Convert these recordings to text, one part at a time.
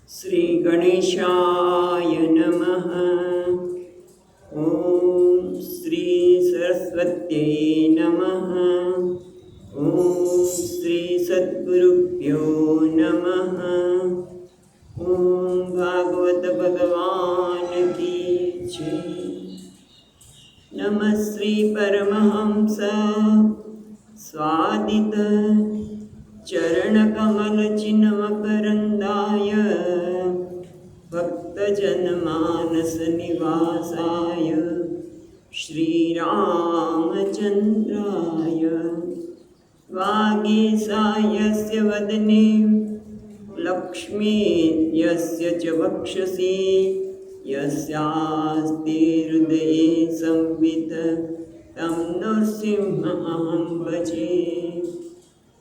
श्री गणेशाय नमः। ओम श्री सरस्वत्यै नमः। ओम श्री सद्गुरुभ्यो नमः। ओम भागवत भगवान की जय। नमः श्री परमहंस स्वादित चरणकमलचिन्मकरन्दाय भक्तजनमानस निवासाय श्रीरामचन्द्राय वागीसायस्य वदने लक्ष्मी यस्य च वक्षसि यस्यास्ति हृदये संवित् तं नृसिंहमहं भजे।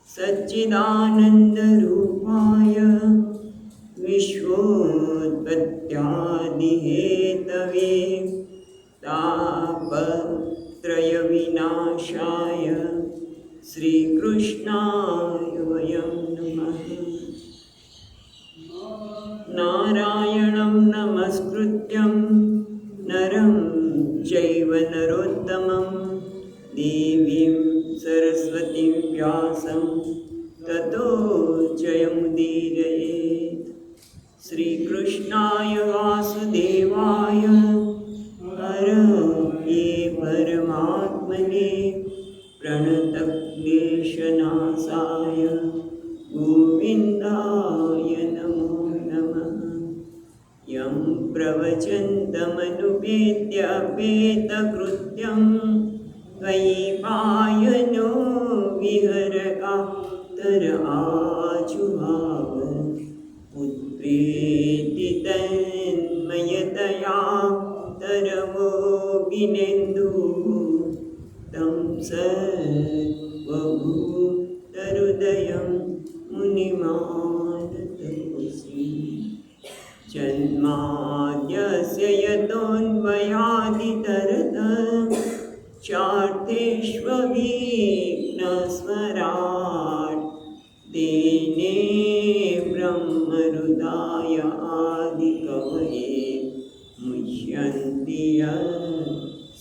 सच्चिदानन्दरूपाय विश्वोत्पत्त्यादिहेतवे तापत्रयविनाशाय श्रीकृष्णाय वयं नमः। नारायणं नमस्कृत्यं नरं चैव नरोत्तमं देवीं सरस्वतीं व्यासं ततो जयमुदीरयेत्। श्रीकृष्णाय वासुदेवाय हरये परमात्मने प्रणतक्लेशनाशाय गोविन्दाय नमो नमः। यं प्रवचन्तमनुपेत्य पेतकृत्यं वैपायनो विहरकातर आजुहाव पुत्रेति तन्मयतया तरवोऽभिनेन्दुः तं सर्वभूतहृदयं मुनिमानतोऽस्मि। जन्माद्यस्य यतोऽन्वयादितरतः चार्थेष्वभिघ्नस्वराट् तेने ब्रह्महृदाय आदिकवये मुह्यन्ति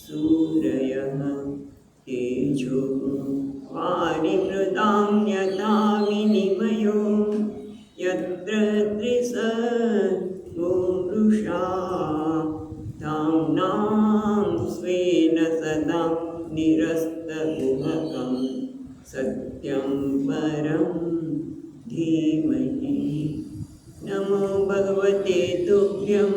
सूरयः तेजो वारिमृदां यथा विनिमयो यत्र त्रिसर्गो मृषा धाम्नां स्वेन सदा निरस्तकुहकं सत्यं परं धीमहि। नमो भगवते तुभ्यं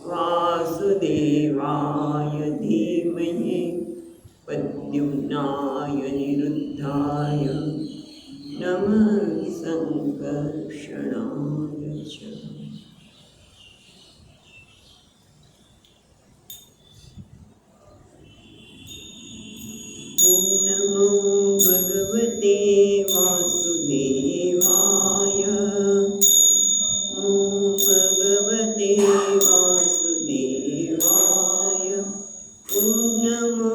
वासुदेवाय धीमहि प्रद्युम्नाय निरुद्धाय नमः संकर्षणाय च। ॐ नमो भगवते वासुदेवाय। ॐ भगवते वासुदेवाय। ॐ नमो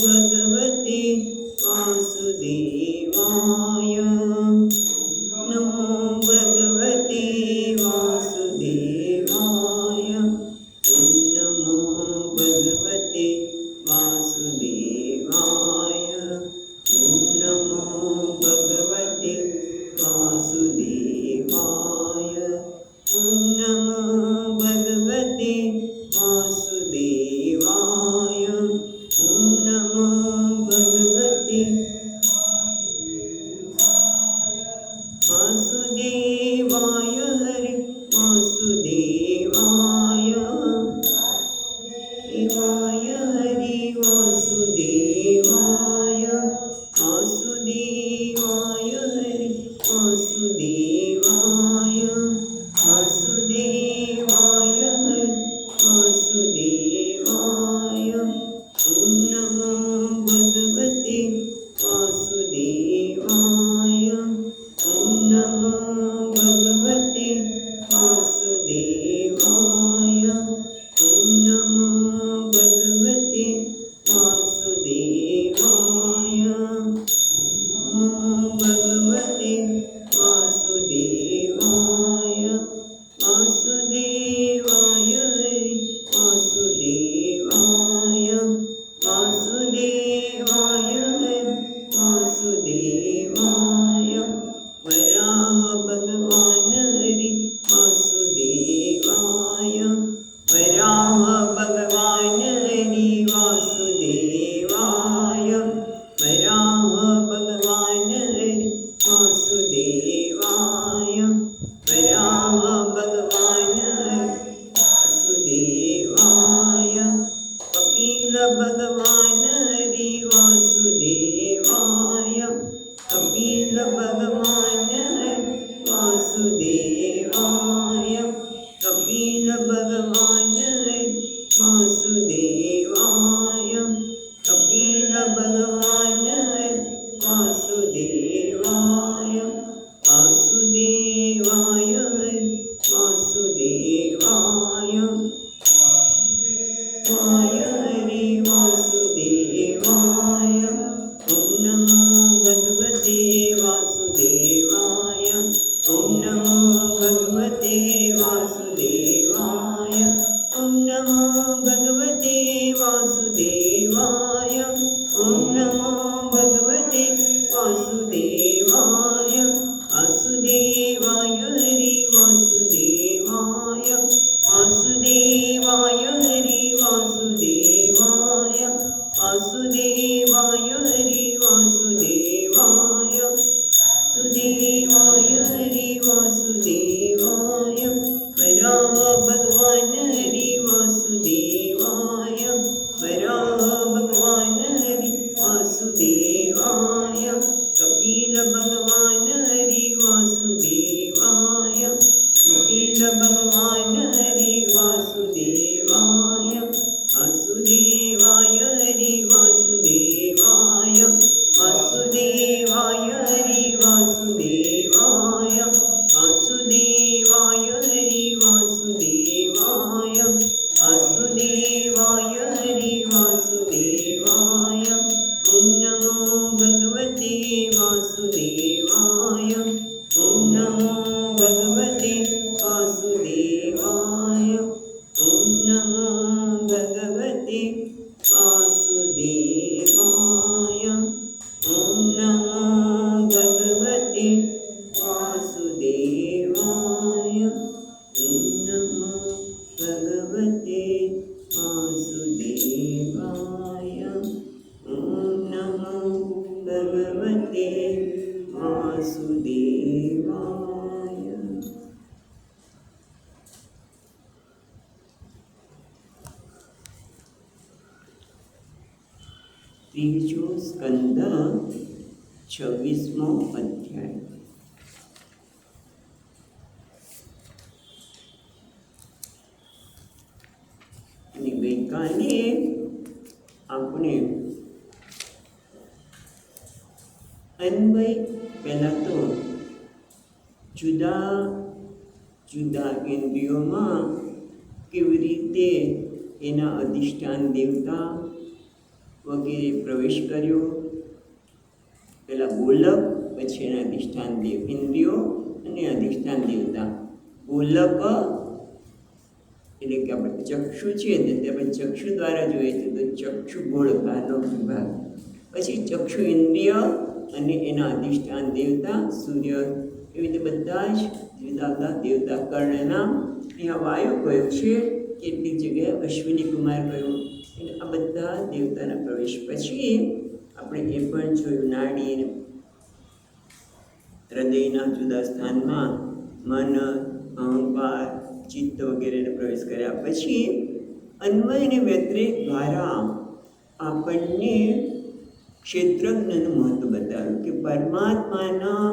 भगवते वासुदेवाय। नमो भगवते वासुदेवाय। ॐ नमो भगवते वासुदेवाय। ॐ नमो भगवते वासुदेवाय। ॐ नमो भगवते वासुदेवाय। ॐ नमो भगवते वासुदेवाय हरि वासुदेवाय देवाय हरि वासुदेवाय वासुदेवाय हरि वासुदेवाय वासुदेवाय हरि वासुदेवाय। ॐ नमो भगवते वासुदेवाय। ॐ नमो भगवते वासुदेवाय। ॐ नमो भगवते वासुदेवाय। नमो भगवते वासुदेवाय। વાસુદેવાય કપિલ ભગવાન વાસુદેવાય કપિલ ભગવાન વાસુદેવાય વાસુદેવાય વાસુદેવાય વાય હરે વાસુદેવાય ઓમ નમો ભગવતે વાસુદેવાય ઓમ નમો ભગવતે વાસુદેવાય ઓમ નમો ભગવતે વાસુદેવાય ઓમ નમો ભગવતે વાસુદેવાય વાસુદેવાય હરે વાસુદેવાય વાસુદેવાય હરે વાસુદેવાય વાસુદેવાય હરે વાસુદેવાય વાસુદેવાય હરે વાસુદેવાય વરાહ ભગવાન હરે વાસુદેવાય વરાહ ભગવાન હરે વાસુદેવાય કપિલ ભગવાન હરે વાસુદેવાય કપિલ ભગવાન હરે વાસુદેવાય વાસુદેવાય હરે વાસુદેવાય વાસુદેવાય હરે વાસુદેવાય વાસુદેવાય હરે વાસુદેવાય વાસુદેવાય હરે વાસુદેવાય ઓમ નમો ભગવતે વાસુદેવાય ઓમ નમો ભગવતે વાસુદેવાય ઓમ નમો ભગવતે વાસુદેવાય ઓમ નમો ભગવતે વાસુદેવાય ઓમ નમો ભગવતે વાસુદેવાય ઓમ નમો ભગવતે વાસુદેવાય. ત્રીજો સ્કંદ 26મો અધ્યાય. અને ગઈકાલે આપણે અન્વય પહેલાં તો જુદા જુદા ઇન્દ્રિયોમાં કેવી રીતે એના અધિષ્ઠાન દેવતા વગેરે પ્રવેશ કર્યો. પહેલાં ગોલક, પછી એના અધિષ્ઠાન દેવ ઇન્દ્રિયો અને અધિષ્ઠાન દેવતા. ગોલક એટલે કે આપણે ચક્ષુ છે તે આપણે ચક્ષુ દ્વારા જોઈએ છે તો ચક્ષુ ગોળકાનો વિભાગ. પછી ચક્ષુ ઇન્દ્રિય અને એના અધિષ્ઠાન દેવતા સૂર્ય. એવી રીતે બધા જ જુદા જુદા દેવતા. કર્ણના અહીંયા વાયુ કયો છે, કેટલીક જગ્યાએ અશ્વિની કુમાર કયો. એટલે આ બધા દેવતાના પ્રવેશ પછી આપણે એ પણ જોયું નાડી અને હૃદયના જુદા સ્થાનમાં મન, અહંકાર, ચિત્ત વગેરેને પ્રવેશ કર્યા પછી અન્વય અને વ્યતિરેક દ્વારા આપણને ક્ષેત્રજ્ઞનું મહત્વ બતાવ્યું કે પરમાત્માના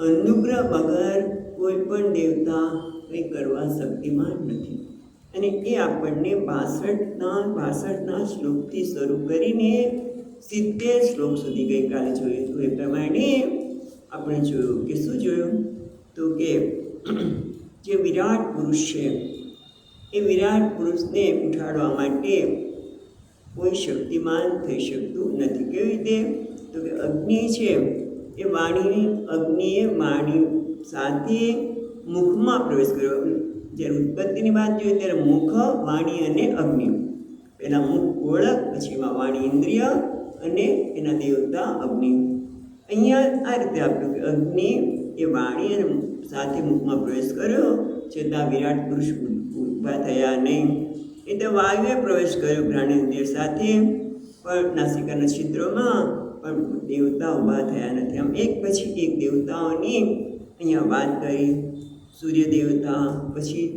અનુગ્રહ વગર કોઈ પણ દેવતા કંઈ કરવા શક્તિમાન નથી. અને એ આપણને 62ના શ્લોકથી શરૂ કરીને 70 શ્લોક સુધી ગઈકાલે જોયું. તો એ પ્રમાણે આપણે જોયું કે શું જોયું તો કે જે વિરાટ પુરુષ છે એ વિરાટ પુરુષને ઉઠાડવા માટે કોઈ શક્તિમાન થઈ શકતું નથી. કેવી રીતે તો કે અગ્નિ છે એ અગ્નિએ વાણી સાથે મુખમાં પ્રવેશ કર્યો. જ્યારે ઉત્પત્તિની વાત જોઈએ ત્યારે મુખ, વાણી અને અગ્નિ. પહેલાં મુખ ગોળક, પછી એમાં વાણી ઇન્દ્રિય અને એના દેવતા અગ્નિ. અહીંયા આ રીતે આપ્યું કે અગ્નિ એ વાણી અને સાથે મુખમાં પ્રવેશ કર્યો છતાં વિરાટ પુરુષ ઊભા થયા નહીં. એટલે વાયુએ પ્રવેશ કર્યો પ્રાણેન્દ્રિય સાથે પણ નાસિકાના છિદ્રોમાં, પણ દેવતા ઊભા થયા નથી. આમ એક પછી એક દેવતાઓની અહીંયા વાત કરી. સૂર્ય દેવતા, પછી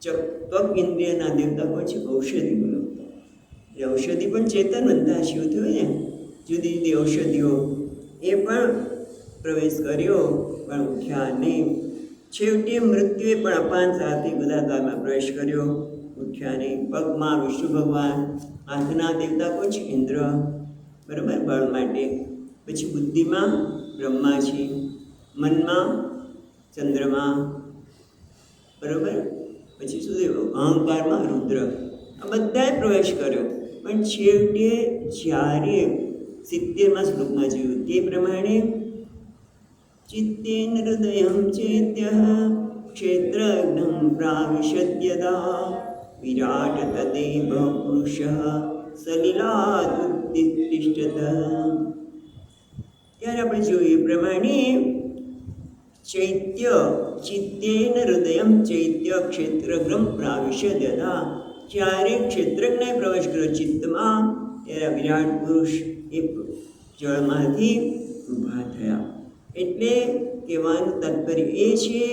ત્વક ઇન્દ્રિયના દેવતા, પછી ઔષધિ ગુણો. એ ઔષધિ પણ ચેતનવંતા શિવ થયું ને, જુદી જુદી ઔષધિઓ એ પણ પ્રવેશ કર્યો પણ ઉઠ્યા નહીં. છેવટે મૃત્યુએ પણ અપાન સાથે ગુદાદ્વારમાં પ્રવેશ કર્યો. ઉઠ્યા નહીં. પગમાં વિષ્ણુ ભગવાન, હાથના દેવતા કોણ છે? ઇન્દ્ર, બરાબર, બળ માટે. પછી બુદ્ધિમાં બ્રહ્માજી, મનમાં ચંદ્રમા, બરાબર. પછી શું થયું? અહંકારમાં રુદ્ર. આ બધાએ પ્રવેશ કર્યો. પણ છેવટે જ્યારે 70મા શ્લોકમાં જોયું તે પ્રમાણે ચિત્તેન હૃદયં ચેત્ય ક્ષેત્રજ્ઞં પ્રાવિશદ્યદા વિરાટ તદેવ પુરુષ સલિલાદુત્તિષ્ઠત. ત્યારે આપણે જોઈએ એ પ્રમાણે ચૈત્ય ચિત્તેન હૃદયં ચૈત્ય ક્ષેત્રજ્ઞં પ્રાવિશદ્યદા. જ્યારે ક્ષેત્રજ્ઞે પ્રવેશ કર્યો ચિત્તમાં, ત્યારે વિરાટ પુરુષ એ જળમાંથી ઊભા થયા. એટલે કહેવાનું તાત્પર્ય એ છે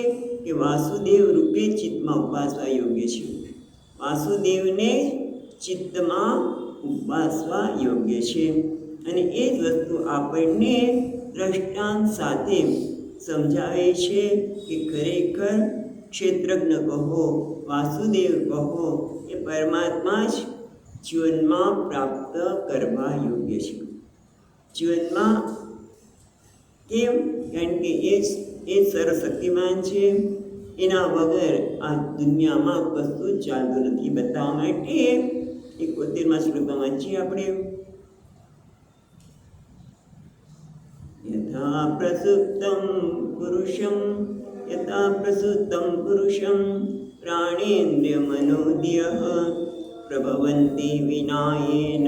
કે વાસુદેવ રૂપે ચિત્તમાં ઉપાસવા યોગ્ય છે. વાસુદેવને ચિત્તમાં ઉપાસવા યોગ્ય છે. અને એ જ વસ્તુ આપણને દ્રષ્ટાંત સાથે સમજાવે છે કે ખરેખર ક્ષેત્રજ્ઞ કહો, વાસુદેવ કહો, એ પરમાત્મા જ જીવનમાં પ્રાપ્ત કરવા યોગ્ય છે. જીવનમાં કેમ? કારણ કે એ સર્વશક્તિમાન છે. એના વગર આ દુનિયામાં કશું જ ચાલતું નથી. બતાવવા માટે 71મા શ્લોકમાં વાંચીએ આપણે. યથા પ્રસુપ્તમ પુરુષમ પ્રાણેન્દ્રિય મનોદય પ્રભવંતી વિનાયેન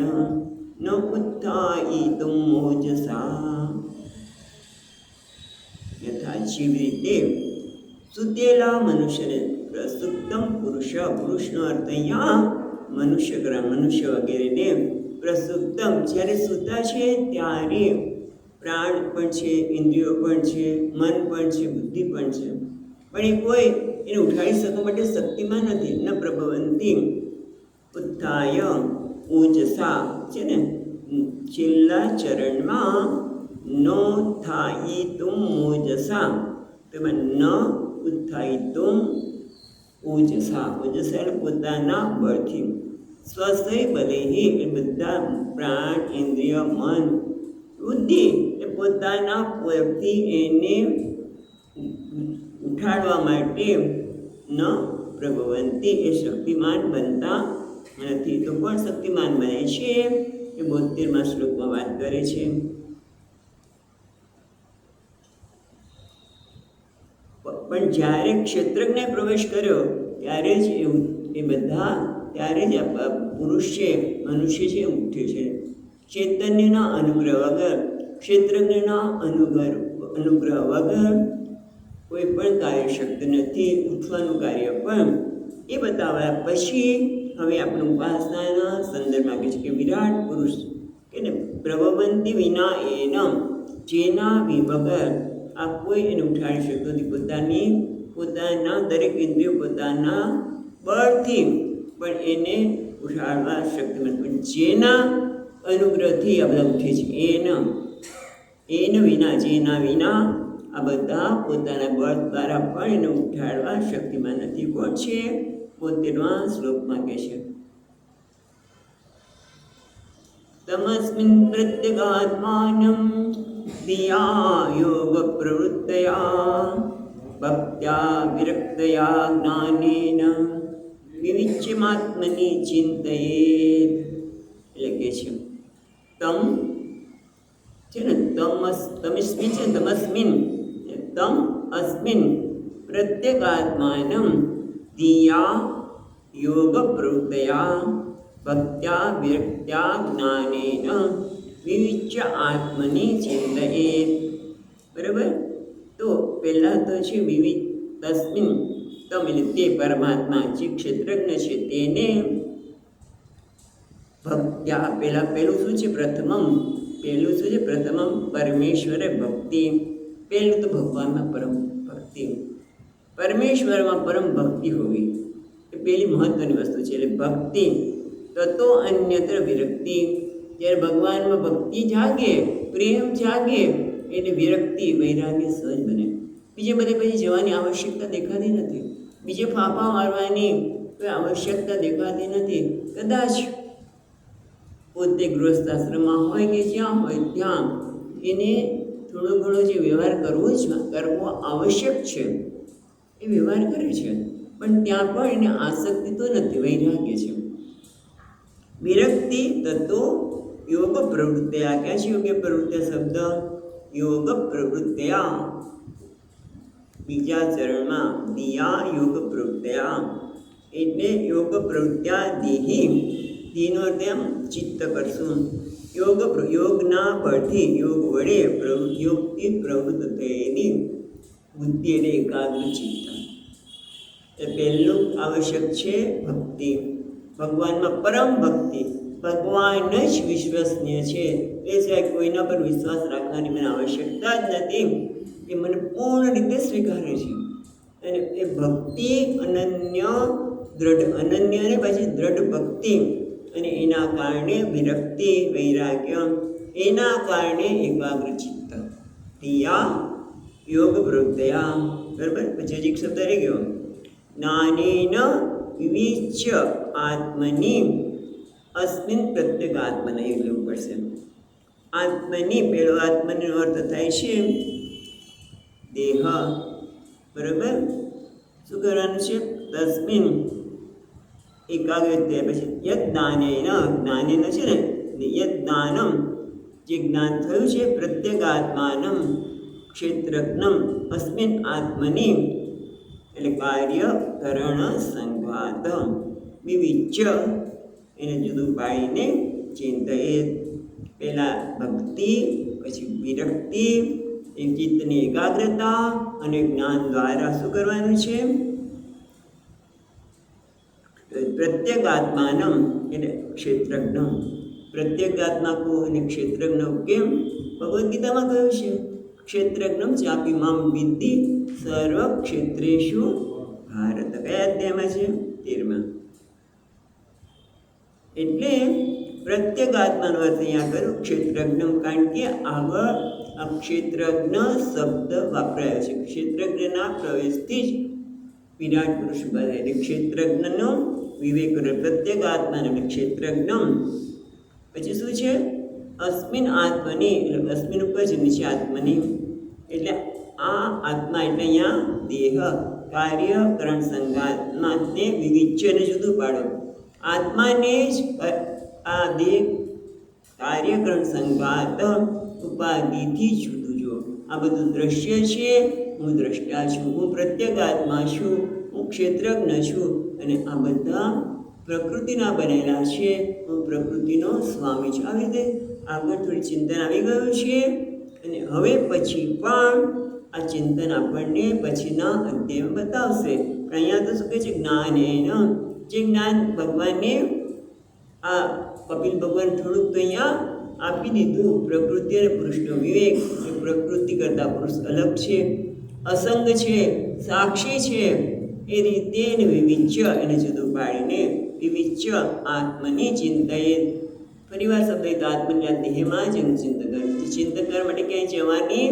ન ઉત્થાયિતુમ મોજસા. યથા જેવી રીતે સુતેલા મનુષ્યને પ્રસુપ્તમ પુરુષનો અર્થ અહીંયા મનુષ્ય વગેરેને પ્રસુપ્તમ જ્યારે સૂતા છે ત્યારે પ્રાણ પણ છે, ઇન્દ્રિયો પણ છે, મન પણ છે, બુદ્ધિ પણ છે, પણ એ કોઈ એને ઉઠાડી શકવા માટે શક્તિમાં નથી. ન પ્રભવંતી ઉત્થાય ઓજસા છે ને છેલ્લા ચરણમાં નો થાયિતુમ મોજસા, તેમાં ન ઉત્થાયિતુમ ઓજસા. ઓજસા એટલે પોતાના બળથી. સ્વસ્ય બલેહી એટલે બધા પ્રાણ, ઇન્દ્રિય, મન, બુદ્ધિ એ પોતાના બળથી એને ઉઠાડવા માટે ન પ્રભવંતી એ શક્તિમાન બનતા નથી. તો કોણ શક્તિમાન બને છે? એ 72મા શ્લોકમાં વાત કરે છે. પણ જ્યારે ક્ષેત્રજ્ઞે પ્રવેશ કર્યો ત્યારે જ એ બધા ત્યારે જ પુરુષ છે, મનુષ્ય છે, ઉઠે છે. ચૈતન્યના અનુગ્રહ વગર, ક્ષેત્રજ્ઞના અનુગ્રહ વગર કોઈ પણ કાર્ય શક્તિ નથી. ઉઠવાનું કાર્ય પણ એ બતાવ્યા પછી હવે આપણે ઉપાસનાના સંદર્ભમાં કહે છે કે વિરાટ પુરુષ કે ને પ્રભવંતી વિના એનમ, જેના વગર આ કોઈ એને ઉઠાડી શકતો નથી. પોતાના દરેક ઇન્દ્રિયો પોતાના બળથી પણ એને ઉઠાડવા શક્તિ નથી. પણ જેના અનુગ્રહથી આ બધા ઉઠે છે જેના વિના આ બધા પોતાના બળ દ્વારા પણ એને ઉઠાડવા શક્તિમાં નથી. કોણ છે? 72મા શ્લોકમાં કહે છે તમસ્મિન પ્રત્યગાત્માનં ધિયા યોગ પ્રવૃત્તયા ભક્ત્યા વિરક્તયા જ્ઞાનેન વિવિચ્યમાત્મની ચિંતયેત. એટલે કે છે તમ છે ને તમસ્મિન છે, તમસ્મિન તમ અસ્મિન પ્રત્યેગાત્માનં ધિયા યોગ પ્રવૃત્તયા ભક્ત્યા વિરક્ત્યા જ્ઞાનેન વિવિચ્ય આત્મની ચિંતયેત. બરાબર. તો પહેલાં તો છે વિવિધ તસ્મિન, તમ એટલે તે પરમાત્મા જે ક્ષેત્રજ્ઞ છે તેને ભક્ત્યા પહેલું શું છે? પ્રથમમ પરમેશ્વરે ભક્તિ. પહેલું તો ભગવાનમાં પરમ ભક્તિ, પરમેશ્વરમાં પરમ ભક્તિ હોવી એ પહેલી મહત્વની વસ્તુ છે. એટલે ભક્તિ તતો અન્યત્ર વિરક્તિ. જ્યારે ભગવાનમાં ભક્તિ જાગે, પ્રેમ જાગે એટલે વિરક્તિ, વૈરાગ્ય સહજ બને. બીજે બધે પછી જવાની આવશ્યકતા દેખાતી નથી, બીજે ફાંફા મારવાની કોઈ આવશ્યકતા દેખાતી નથી. કદાચ પોતે ગૃહસ્થાશ્રમમાં હોય કે જ્યાં હોય ત્યાં એને થોડો ઘણો જે વ્યવહાર કરવો આવશ્યક છે એ વ્યવહાર કરે છે, પણ ત્યાં પણ એને આસક્તિ તો નથી, વૈરાગ્ય છે. વિરક્તિ તત્વો યોગ પ્રવૃત્તિયા. ક્યાં છે યોગ્ય પ્રવૃત્તિ શબ્દ? યોગ પ્રવૃત્તિયા. બીજા ચરણમાં દિયા યોગ પ્રવૃત્તિયા એટલે યોગ પ્રવૃત્તિયા દેહી. દેહનો અર્થ એમ ચિત્ત કરશું. યોગના બળથી, યોગ વડે યોગથી પ્રવૃત્ત થયેલી બુદ્ધિ એટલે એકાગ્ર ચિત્ત. એ પહેલું આવશ્યક છે ભક્તિ, ભગવાનમાં પરમ ભક્તિ. ભગવાન જ વિશ્વસનીય છે, એ સિવાય કોઈના પર વિશ્વાસ રાખવાની મને આવશ્યકતા જ નથી, એ મને પૂર્ણ રીતે સ્વીકારે છે. અને એ ભક્તિ અનન્ય અને પછી દ્રઢ ભક્તિ, અને એના કારણે વિરક્તિ વૈરાગ્ય, એના કારણે એકાગ્ર ચિત્ત. ધિયા યોગ પ્રવૃત્તયા. બરાબર. પછી હજી એક શબ્દ રહી ગયો, જ્ઞાનેન વિવિચ્ય આત્મની અસ્મિન પ્રત્યેક આત્મને. એ લેવું પડશે. આત્મની, પેલો આત્મનો અર્થ થાય છે દેહ. બરાબર. શું કરવાનું છે? તસ્મિન એકાગ્ર. પછી યદ જ્ઞાનેન છે ને, યદ જ્ઞાનમ, જે જ્ઞાન થયું છે, પ્રત્યેગાત્માનમ ક્ષેત્રજ્ઞમ અસ્મિન આત્મની એટલે કાર્યકરણ સંઘાત વિવિચ્ય એને જુદું પાડીને ચિંતયે. પહેલાં ભક્તિ, પછી વિરક્તિ, એ ચિત્તની એકાગ્રતા, અને જ્ઞાન દ્વારા શું કરવાનું છે? પ્રત્યેગાત્માનમ એટલે ક્ષેત્રજ્ઞ. પ્રત્યેગાત્મા કો અને ક્ષેત્રજ્ઞ કેમ? ભગવદ્ ગીતામાં કહ્યું છે, ક્ષેત્રજ્ઞમ ચાપી મામ વિદ્ધિ સર્વ ક્ષેત્રેષુ ભારત. કયા અધ્યાયમાં છે? 13માં. એટલે પ્રત્યેગાત્માનો અર્થ અહીંયા કર્યો ક્ષેત્રજ્ઞમ, કારણ કે આગળ આ ક્ષેત્રજ્ઞ શબ્દ વાપરાયો છે. ક્ષેત્રજ્ઞના પ્રવેશથી જ વિરાટ પુરુષ બને. એટલે ક્ષેત્રજ્ઞનો વિવેક કરે. પ્રત્યેગાત્માને એટલે ક્ષેત્રજ્ઞમ. પછી શું છે? અસ્મિન આત્મની એટલે અસ્મિન ઉપર છે, નીચે આત્મની. એટલે આ આત્મા એટલે અહીંયા દેહ, કાર્યકરણ સંઘાતને વિવિચ્યને જુદું પાડો. આત્માને જ આ દેહ કાર્યકરણ સંઘાત ઉપાધિથી જુદું જો. આ બધું દ્રશ્ય છે, હું દ્રષ્ટા છું, હું પ્રત્યેગાત્મા છું, હું ક્ષેત્રજ્ઞ છું, અને આ બધા પ્રકૃતિના બનેલા છે, હું પ્રકૃતિનો સ્વામી છું. આવી રીતે આગળ થોડી ચિંતન આવી ગયું છે, અને હવે પછી પણ આ ચિંતન આપણને પછીના અધ્યાયમાં બતાવશે. પણ અહીંયા તો શું કહે છે? જ્ઞાન એન, જે જ્ઞાન ભગવાને આ કપિલ ભગવાન થોડુંક તો અહીંયા આપી દીધું. પ્રકૃતિ અને પુરુષનો વિવેક, જે પ્રકૃતિ કરતાં પુરુષ અલગ છે, અસંગ છે, સાક્ષી છે, એ રીતે એને વિવિચ્ય એને જુદું પાડીને વિવિચ્ય આત્મની ચિંતાએ. ફરીવાર શબ્દ આત્મની દેહમાં જ એનું ચિંતન કરવું. ચિંતન કરવા માટે ક્યાંય જવાની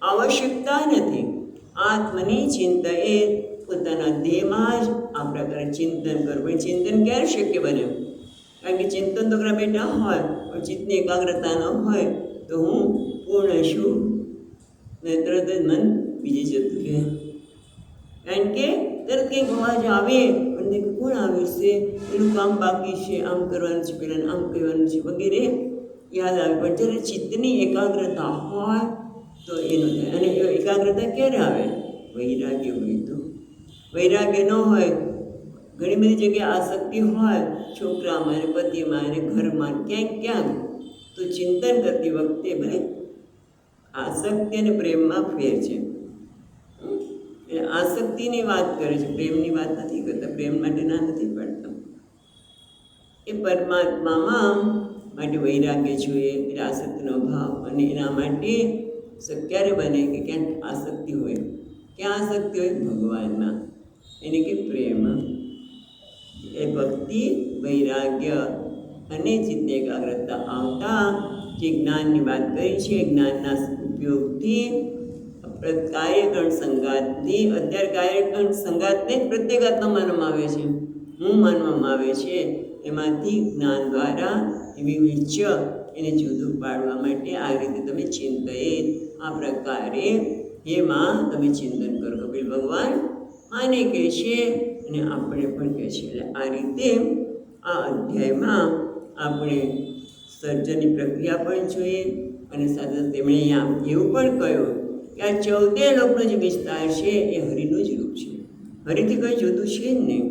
આવશ્યકતા નથી. આત્મની ચિંતાએ પોતાના દેહમાં જ આ પ્રકારે ચિંતન કરવું. ચિંતન ક્યારે શક્ય બને? કારણ કે ચિંતન તો કરવા બેઠા હોય, પણ ચિત્તની એકાગ્રતા ન હોય તો હું પૂર્ણ છું ને તરત જ મન બીજે જતું રહે. કારણ કે તરત કંઈક અવાજ આવે, પણ કોણ આવ્યું છે, એનું કામ બાકી છે, આમ કરવાનું છે, પેલાને આમ કહેવાનું છે વગેરે યાદ આવે. પણ જ્યારે ચિત્તની એકાગ્રતા હોય તો એનું થાય. અને એકાગ્રતા ક્યારે આવે? વૈરાગ્ય હોય તો. વૈરાગ્ય ન હોય, ઘણી બધી જગ્યાએ આસક્તિ હોય, છોકરામાં અને પતિમાં અને ઘરમાં ક્યાંક તો ચિંતન કરતી વખતે ભલે આસક્તિ અને પ્રેમમાં ફેર છે. આસક્તિની વાત કરે છે, પ્રેમની વાત નથી કરતા. પ્રેમ માટે ના નથી પડતા. એ પરમાત્મામાં માટે વૈરાગ્ય જોઈએ, એટલે આસક્તિનો ભાવ. અને એના માટે ક્યારે બને કે ક્યાંક આસક્તિ હોય. ક્યાં આસક્તિ હોય? ભગવાનમાં. એને કે પ્રેમ. એ ભક્તિ, વૈરાગ્ય અને ચિત્ત એકાગ્રતા આવતા જે જ્ઞાનની વાત કરી છે, જ્ઞાનના ઉપયોગથી કાર્યકરણ સંગાતની અત્યારે કાર્યકરણ સંગાતને જ પ્રત્યેગાત્મા માનવામાં આવે છે, હું માનવામાં આવે છે. એમાંથી જ્ઞાન દ્વારા વિવિચ્ય એને જુદું પાડવા માટે આ રીતે તમે ચિંતિત આ પ્રકારે એમાં તમે ચિંતન કરો. કપિલ ભગવાન આને કહે છે અને આપણે પણ કહે છે. એટલે આ રીતે આ અધ્યાયમાં આપણે સર્જનની પ્રક્રિયા પણ જોઈએ અને સાથે તેમણે અહીંયા એવું પણ કહ્યું કે આ 14 લોકનો જે વિસ્તાર છે એ હરિનું જ રૂપ છે, હરિથી કંઈ જુદું છે જ નહીં.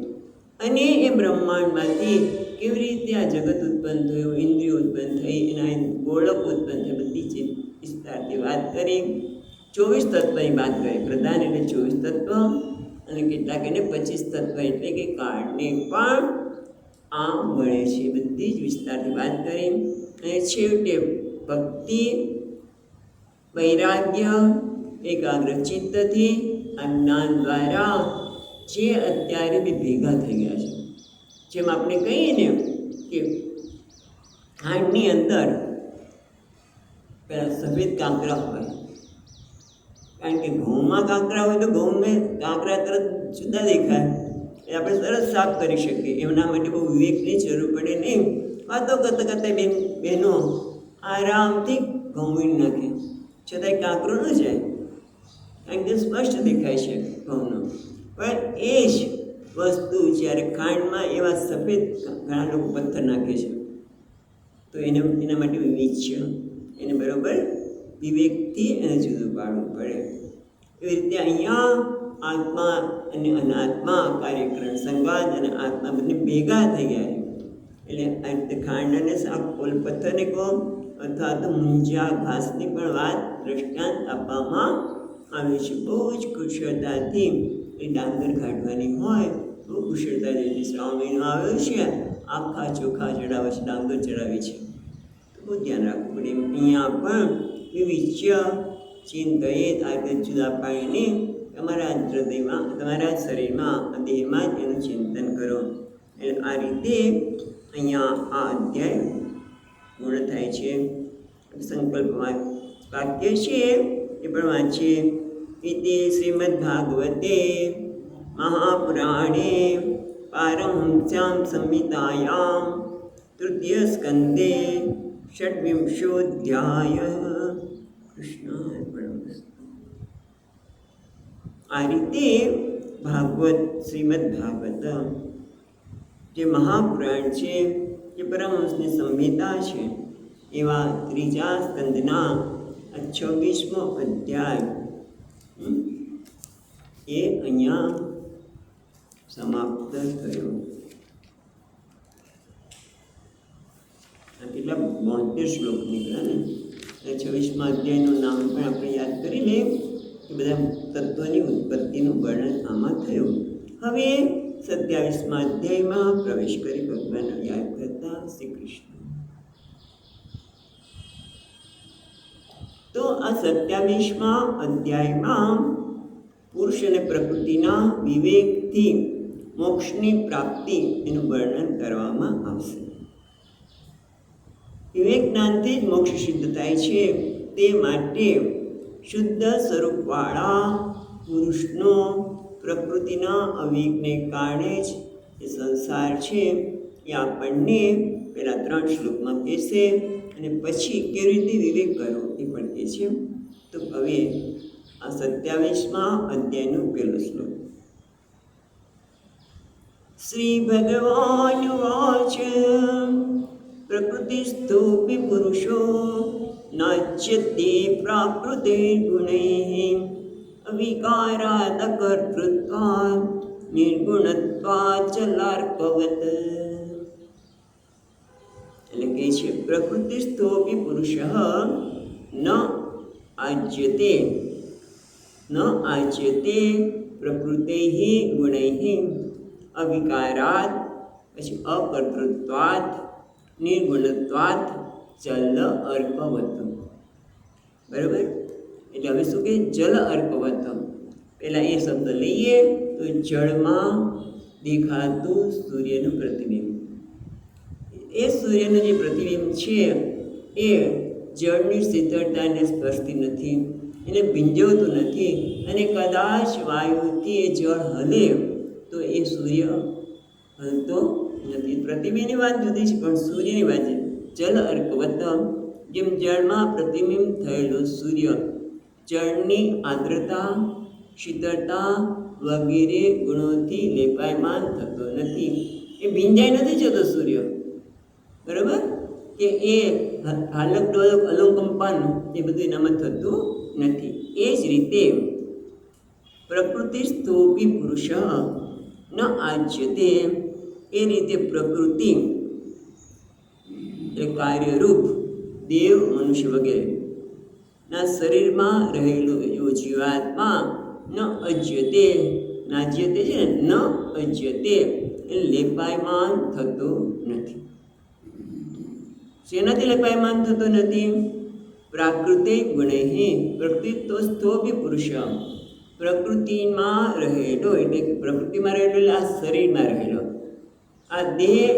અને એ બ્રહ્માંડમાંથી કેવી રીતે આ જગત ઉત્પન્ન થયું, ઇન્દ્રિયો ઉત્પન્ન થઈ, એના ગોળક ઉત્પન્ન થઈ, બધી જ વિસ્તારથી વાત કરી. 24 તત્વની વાત કરી. પ્રધાન એટલે 24 તત્વ અને કેટલાક એને 25 તત્વ એટલે કે કાળને પણ આ મળે છે. બધી જ વિસ્તારથી વાત કરી. અને છેવટે ભક્તિ, વૈરાગ્ય, એકાગ્ર ચિત્તથી આ જ્ઞાન દ્વારા જે અત્યારે બી ભેગા થઈ ગયા છે. જેમ આપણે કહીએ ને કે ખાંડની અંદર પેલા સફેદ કાંકરા હોય, કારણ કે ઘઉંમાં કાંકરા હોય તો ઘઉંમાં કાંકરા તરત જુદા દેખાય, એ આપણે તરત સાફ કરી શકીએ. એમના માટે બહુ વિવેકની જરૂર પડે નહીં. વાતો કરતાં કરતાં બહેનો આરામથી ઘઉં વીણી નાખે, છતાંય કાંકરો ન જાય, કારણ કે સ્પષ્ટ દેખાય છે ઘઉંનો. પણ એ જ વસ્તુ જ્યારે ખાંડમાં એવા સફેદ ઘણા લોકો પથ્થર નાખે છે, તો એના માટે વિવેક છે, એને બરાબર વિવેકથી એને જુદું પાડવું પડે. એવી રીતે અહીંયા આત્મા અને અનાત્મા, કાર્યકરણ સંવાદ અને આત્મા બંને ભેગા થઈ ગયા છે. એટલે આ રીતે ખાંડ અને પથ્થરને કહો અથવા તો મુંજા ઘાસની પણ વાત દ્રષ્ટાંત આપવામાં આવે છે. બહુ જ કુશળતાથી એ ડાંગર કાઢવાની હોય, બહુ કુશળતા જેટલી શ્રાવણ મહિનો આવ્યો છે, આખા ચોખા ચડાવે છે, ડાંગર ચડાવે છે, તો બહુ ધ્યાન રાખવું પડે. અહીંયા પણ વિવિચ્ય ચિંતિત આ રીતે જુદા પાડીને તમારા હૃદયમાં, તમારા શરીરમાં, દેહમાં જ એનું ચિંતન કરો. એટલે આ રીતે અહીંયા આ અધ્યાય પૂર્ણ થાય છે. સંકલ્પ વાક્ય છે એ પણ વાંચીએ. ઇતિ શ્રીમદ્ ભાગવતે મહાપુરાણે પારમહંસ્યામ સંહિતાયામ તૃતીય સ્કંદે ષડ્વિંશોધ્યાય. કૃષ્ણાર્પણમસ્તુ. આ રીતે ભાગવત, શ્રીમદ્ ભાગવત જે મહાપુરાણ છે, જે પરમહંસની સંહિતા છે, એવા ત્રીજા સ્કંદના 26મો અધ્યાય એ અહીંયા સમાપ્ત થયો. કેટલા 72 શ્લોક નીકળ્યા ને. 26મા અધ્યાયનું નામ પણ આપણે યાદ કરી લઈએ કે બધા તત્વની ઉત્પત્તિનું વર્ણન આમાં થયું. હવે 27મા અધ્યાયમાં પ્રવેશ કરી ભગવાનનો યાદ કરતા શ્રી કૃષ્ણ. તો આ 27મા અધ્યાયમાં પુરુષ અને પ્રકૃતિના વિવેકથી મોક્ષની પ્રાપ્તિ એનું વર્ણન કરવામાં આવશે. વિવેક જ્ઞાનથી જ મોક્ષ સિદ્ધ થાય છે. તે માટે શુદ્ધ સ્વરૂપવાળા પુરુષનો પ્રકૃતિના અવિવેકને કારણે જ એ સંસાર છે એ આપણને પહેલાં 3 શ્લોકમાં કહેશે અને પછી કેવી રીતે વિવેક કરવો એ પણ કહે છે. તો હવે આ 27મા અધ્યાયનો પહેલો શ્લોક. શ્રી ભગવાન વાચ પ્રકૃતિસ્થોપી પુરુષો નાચ્યતે પ્રાકૃતિર્ગુણૈઃ અવિકારાદ કર્તૃત્વાદ નિર્ગુણત્વાદ ચલાર્કવત. એટલે કહે છે પ્રકૃતિસ્થોપી પુરુષ ન આચ્યતે પ્રકૃતૈઃ ગુણૈઃ અવિકારાદ, પછી અકર્તૃત્વાદ, નિર્ગુણત્વાદ જલ અર્કવત. બરાબર? એટલે હવે શું કહે? જલ અર્કવત. પહેલાં એ શબ્દ લઈએ તો જળમાં દેખાતું સૂર્યનું પ્રતિબિંબ, એ સૂર્યનું જે પ્રતિબિંબ છે એ જળની શીતળતાને સ્પર્શતી નથી, એને ભીંજવતું નથી, અને કદાચ વાયુથી એ જળ હલે તો એ સૂર્ય હલતો નથી. પ્રતિબિંબની વાત જુદી છે, પણ સૂર્યની વાત છે. જલ અર્કવત, જેમ જળમાં પ્રતિબિંબ થયેલું સૂર્ય જળની આર્દ્રતા, શીતળતા વગેરે ગુણોથી લેપાયમાન થતો નથી. એ ભીંજાઈ નથી જતો સૂર્ય, બરાબર, કે એ હાલક ડોલક અલોકંપન એ બધું એનામાં થતું નથી. એ જ રીતે પ્રકૃતિ સ્થોપી પુરુષ ન આજ્યતે, એ રીતે પ્રકૃતિ એ કાર્યરૂપ દેવ, મનુષ્ય વગેરે ના શરીરમાં રહેલું એવો જીવાત્મા ન અજ્યતે, નાજ્યતે છે ને, ન અજ્યતે એ લેપાયમાન થતો નથી. શેનાથી લેપાયમાન થતો નથી? પ્રાકૃતિક ગુણે, પ્રકૃતિ તો સ્થોપી પુરુષ, પ્રકૃતિમાં રહેલો, એટલે કે પ્રકૃતિમાં રહેલો એટલે આ શરીરમાં રહેલો, આ દેહ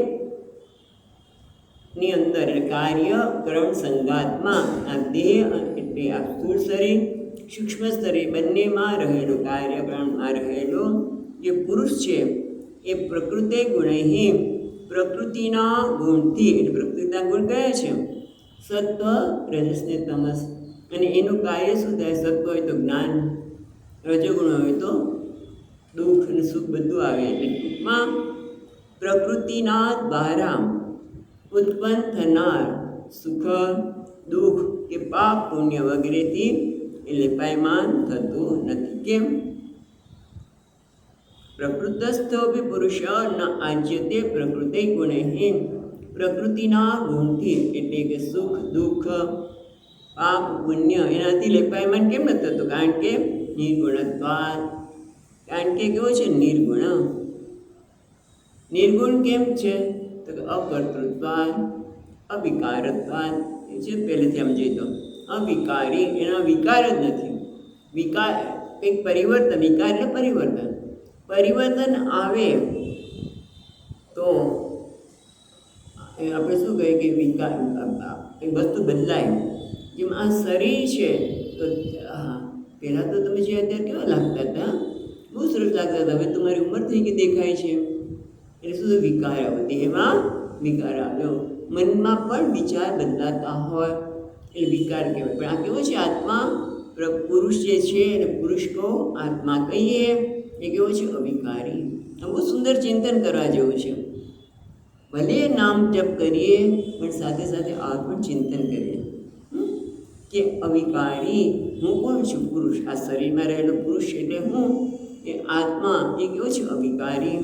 ની અંદર એટલે કાર્યક્રમ સંગાતમાં આ દેહ એટલે આ સ્થૂળ શરીર, સૂક્ષ્મ શરીર બંનેમાં રહેલો, કાર્યક્રમમાં રહેલો જે પુરુષ છે એ પ્રકૃતિ ગુણે, પ્રકૃતિના ગુણથી, એટલે પ્રકૃતિના ગુણ કયા છે? સત્વ, રજસ ને તમસ. અને એનું કાર્ય શું થાય? સત્વ હોય તો જ્ઞાન, રજોગુણ હોય તો દુઃખ અને સુખ બધું આવે. એટલે ટૂંકમાં પ્રકૃતિના દ્વારા ઉત્પન્ન થનાર સુખ, દુઃખ કે પાપ પુણ્ય વગેરેથી એ લેપાયમાન થતું નથી. કેમ? પ્રકૃતસ્થોપી પુરુષ ન આજ્યતે પ્રકૃતિ ગુણે, પ્રકૃતિના ગુણથી, એટલે કે સુખ દુઃખ પાપ પુણ્ય એનાથી લેપાયમાન કેમ નથી થતું? કારણ કે નિર્ગુણત્વાદ. કારણ કે કેવો છે? નિર્ગુણ. નિર્ગુણ કેમ છે? તો અકર્તૃત્વાદ, અવિકારત્વાદ. એ છે પહેલેથી સમજી તો અવિકારી, એના વિકાર જ નથી. વિકાર કંઈક પરિવર્તન, વિકાર એટલે પરિવર્તન. પરિવર્તન આવે તો આપણે શું કહીએ કે વિકાર, એ વસ્તુ બદલાય. જેમ આ શરીર છે તો પહેલાં તો તમે જે અત્યારે કેવા લાગતા હતા, બહુ સરસ લાગતા હતા, હવે તમારી ઉંમર થઈ ગઈ દેખાય છે. એટલે શું? વિકાર આવ્યો, દેહમાં વિકાર આવ્યો. મનમાં પણ વિચાર બદલાતા હોય એટલે વિકાર કહેવાય. પણ આ કેવો છે? આત્મા, પુરુષ જે છે એને પુરુષ કહો, આત્મા કહીએ, એ કેવો છે? અવિકારી. આ બહુ સુંદર ચિંતન કરવા જેવું છે. ભલે નામ જપ કરીએ પણ સાથે સાથે આ પણ ચિંતન કરીએ કે અવિકારી હું કોણ છું? પુરુષ. આ શરીરમાં રહેલો પુરુષ એટલે હું, એ આત્મા એ કેવો છે? અવિકારી.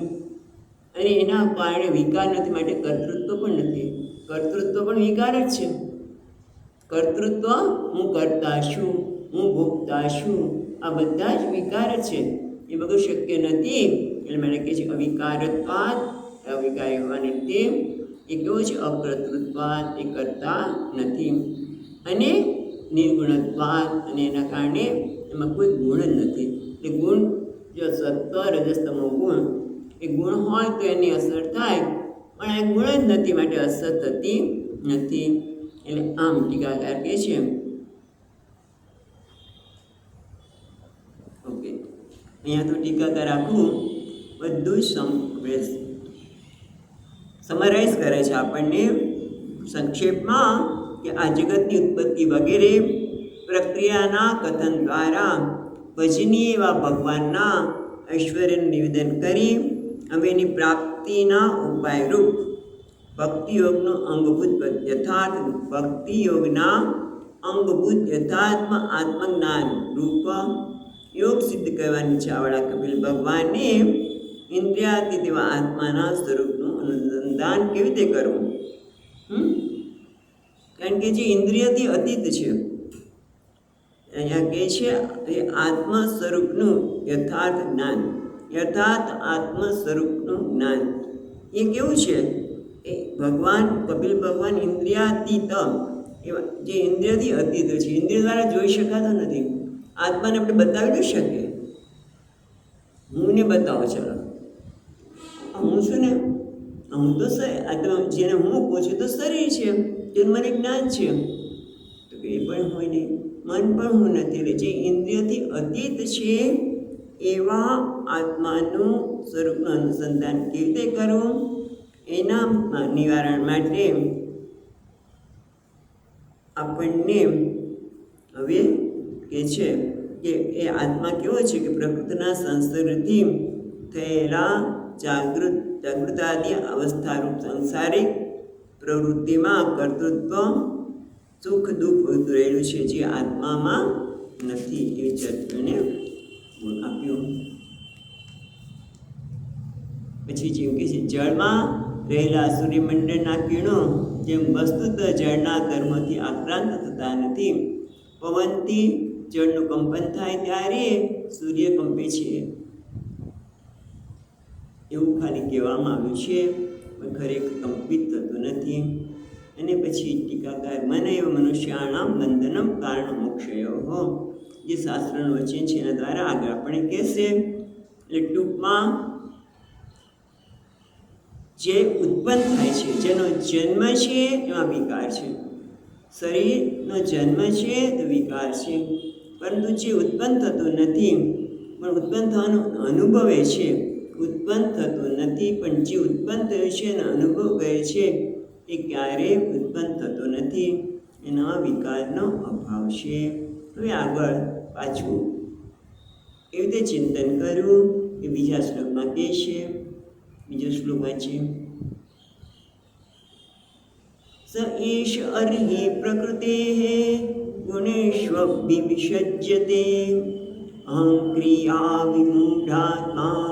અને એના કારણે વિકાર નથી, માટે કર્તૃત્વ પણ નથી. કર્તૃત્વ પણ વિકાર જ છે. કર્તૃત્વ, હું કરતા છું, હું ભોગતા છું, આ બધા જ વિકાર જ છે. એ બધું શક્ય નથી. એટલે મને કહે છે અવિકારત્વાદ, અવિકારી હોવાને તે એ કેવો છે? અકર્તૃત્વાદ, એ કરતા નથી. અને નિર્ગુણત્વાદ, અને એના કારણે એમાં કોઈ ગુણ જ નથી. એટલે ગુણ, જો સત્વ રજસ તમો ગુણ, એ ગુણ હોય તો એની અસર થાય, પણ એ ગુણ જ નથી, માટે અસર થતી નથી. એટલે આમ ટીકાકાર કહે છે. ઓકે, અહીંયા તો ટીકાકાર આખું બધું જ સમરાઇઝ કરે છે આપણને સંક્ષેપમાં કે આ જગતની ઉત્પત્તિ વગેરે પ્રક્રિયાના કથન દ્વારા ભજનીય એવા ભગવાનના ઐશ્વર્યનું નિવેદન કરી હવે એની પ્રાપ્તિના ઉપાયરૂપ ભક્તિયોગનું અંગભૂત યથાર્થ, ભક્તિયોગના અંગભૂત યથાર્થ આત્મજ્ઞાન રૂપ યોગ સિદ્ધ કરવાની ઈચ્છાવાળા કપિલ ભગવાનને ઇન્દ્રિયાતીત એવા આત્માના સ્વરૂપનું અનુસંધાન કેવી રીતે કરવું? કારણ કે જે ઇન્દ્રિયથી અતીત છે, અહીંયા કહે છે એ આત્મ સ્વરૂપનું યથાર્થ જ્ઞાન, યથાર્થ આત્મ સ્વરૂપનું જ્ઞાન એ કેવું છે? એ ભગવાન, કપિલ ભગવાન ઇન્દ્રિયાતીત, એવા જે ઇન્દ્રિયથી અતીત છે, ઇન્દ્રિય દ્વારા જોઈ શકાતો નથી. આત્માને આપણે બતાવી ન શકીએ. હું ને બતાવો, ચાલો હું છું ને, હું તો જેને હું કહું છું તો શરીર છે, જેનું મને જ્ઞાન છે, તો એ પણ હોય નહીં. મન પણ હું નથી. એટલે જે ઇન્દ્રિયથી અતીત છે એવા આત્માનું સ્વરૂપનું અનુસંધાન કેવી રીતે કરવું, એના નિવારણ માટે આપણને હવે કે છે કે એ આત્મા કેવો છે કે પ્રકૃતિના સંસર્ગથી થયેલા જાગૃતાદી અવસ્થારૂપ સંસારિક પ્રવૃત્તિમાં કર્તૃત્વ સુખ દુઃખ રહેલું છે, જે આત્મામાં નથી. એ ચર્ચાને આપ્યું. પછી જેમ કે છે જળમાં રહેલા સૂર્યમંડળના કિરણો જેમ વસ્તુત જળના ધર્મથી આક્રાંત થતા નથી, પવનથી જળનું કંપન થાય ત્યારે સૂર્ય કંપે છે એવું ખાલી કહેવામાં આવ્યું છે, પણ ખરેખર કંપિત થતું નથી. અને પછી ટીકાકાર મને એવ મનુષ્યાણામ બંધનમ કારણ મોક્ષયો, જે શાસ્ત્રનું વચન છે એના દ્વારા આગળ આપણે કહેશે. એટલે ટૂંકમાં જે ઉત્પન્ન થાય છે, જેનો જન્મ છે એમાં વિકાર છે. શરીરનો જન્મ છે તો વિકાર છે, પરંતુ જે ઉત્પન્ન થતું નથી પણ ઉત્પન્ન થવાનું અનુભવે છે, ઉત્પન્ન થતું નથી પણ જે ઉત્પન્ન થયું છે અને અનુભવ કરે છે એ ક્યારેય ઉત્પન્ન થતો નથી, એના વિકારનો અભાવ છે. હવે આગળ પાછું એવી રીતે ચિંતન કરવું એ બીજા શ્લોકમાં કહે છે. બીજો શ્લોક વાંચીએ. સ એષ અર્હિ પ્રકૃતેઃ ગુણેષ્વભિવિષજ્યતે અહં ક્રિયા વિમૂઢાત્મા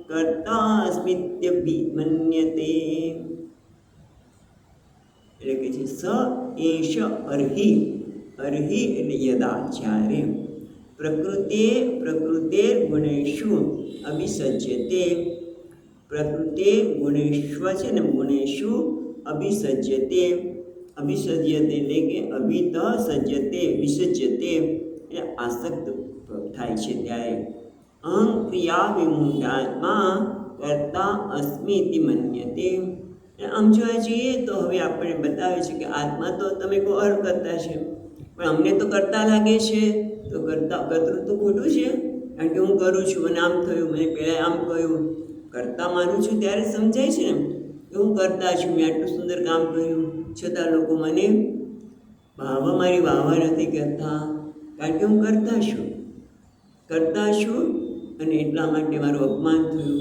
કર્તાસ્મિત્યભિમન્યતે. એટલે કે છે સ એષ અર્હિ, અર્હિ એટલે યદા જ્યારે, પ્રકૃતે ગુણેષુ અભિસજ્યતે, પ્રકૃતે ગુણેશ્વ છે ને ગુણેશુ અભિસજ્યતે, અભિસજ્યતે એટલે કે અભિત સજ્યતે વિસજ્યતે એટલે આસક્ત થાય છે ત્યારે. અહં ક્રિયા વિમૂઢાત્મા કર્તા અસ્મિ ઇતિ મન્યતે. આમ જોવા જઈએ તો હવે આપણે બતાવે છે કે આત્મા તો તમે કહો કરતા છે, પણ અમને તો કરતા લાગે છે. તો કર્તૃત્વ ખોટું છે, કારણ કે હું કરું છું, મને આમ થયું, મને પહેલાં આમ કહ્યું. કરતા માનું છું ત્યારે સમજાય છે ને કે હું કરતા છું, મેં આટલું સુંદર કામ કર્યું, છતાં લોકો મને મારી વાહવા નથી કરતા, કારણ કે હું કરતા છું અને એટલા માટે મારું અપમાન થયું,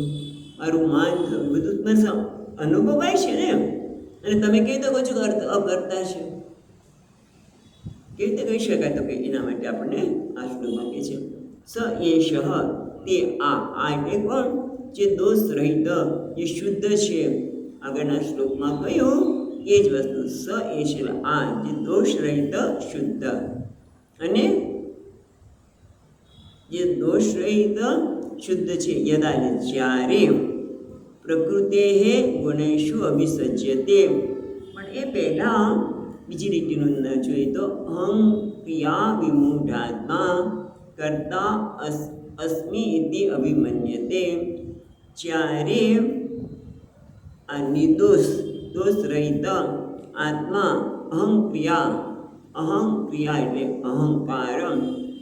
મારું માન થયું, બધું મને અનુભવાય છે ને. અને તમે કહી શકો છો કે અકર્તા છે, કેવી રીતે કહી શકાય? તો કે એના માટે આપણને આ શ્લોક માંગે છે સ એષ, તે આ એટલે કોણ? જે દોષ રહિત, જે શુદ્ધ છે. આગળના શ્લોકમાં કહ્યું એ જ વસ્તુ સ એષ એટલે આ જે દોષ રહિત શુદ્ધ, અને જે દોષ રહિત શુદ્ધ છે યદા એટલે જ્યારે, પ્રકૃતે ગુણેશુ અભિસજ્યતે. પણ એ પહેલાં બીજી લીટીનું ન જોઈએ તો અહં ક્રિયા વિમૂઢાત્મા કર્તા અસ્મિ ઇતિ અભિમન્યતે. જ્યારે આ નિર્દોષ દોષ રહિત આત્મા અહં ક્રિયા એટલે અહંકાર,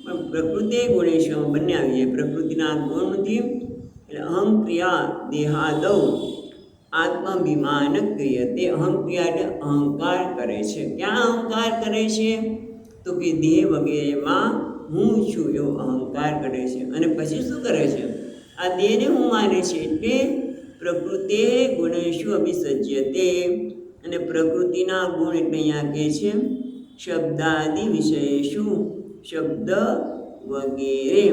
પણ પ્રકૃતિ ગુણેશમાં બંને આવી જાય, પ્રકૃતિના ગુણથી એટલે અહં ક્રિયા દેહાદૌ આત્માભિમાન ક્રિયતે. અહં ક્રિયા એટલે અહંકાર કરે છે. ક્યાં અહંકાર કરે છે? તો કે દેહ વગેરેમાં હું છું એવો અહંકાર કરે છે. અને પછી શું કરે છે? આ દેહને હું માને છે. એટલે પ્રકૃતે ગુણેશુ અભિસજ્યતે. અને પ્રકૃતિના ગુણ એટલે અહીંયા કહે છે શબ્દાદિ વિષયેશુ, શબ્દ વગેરે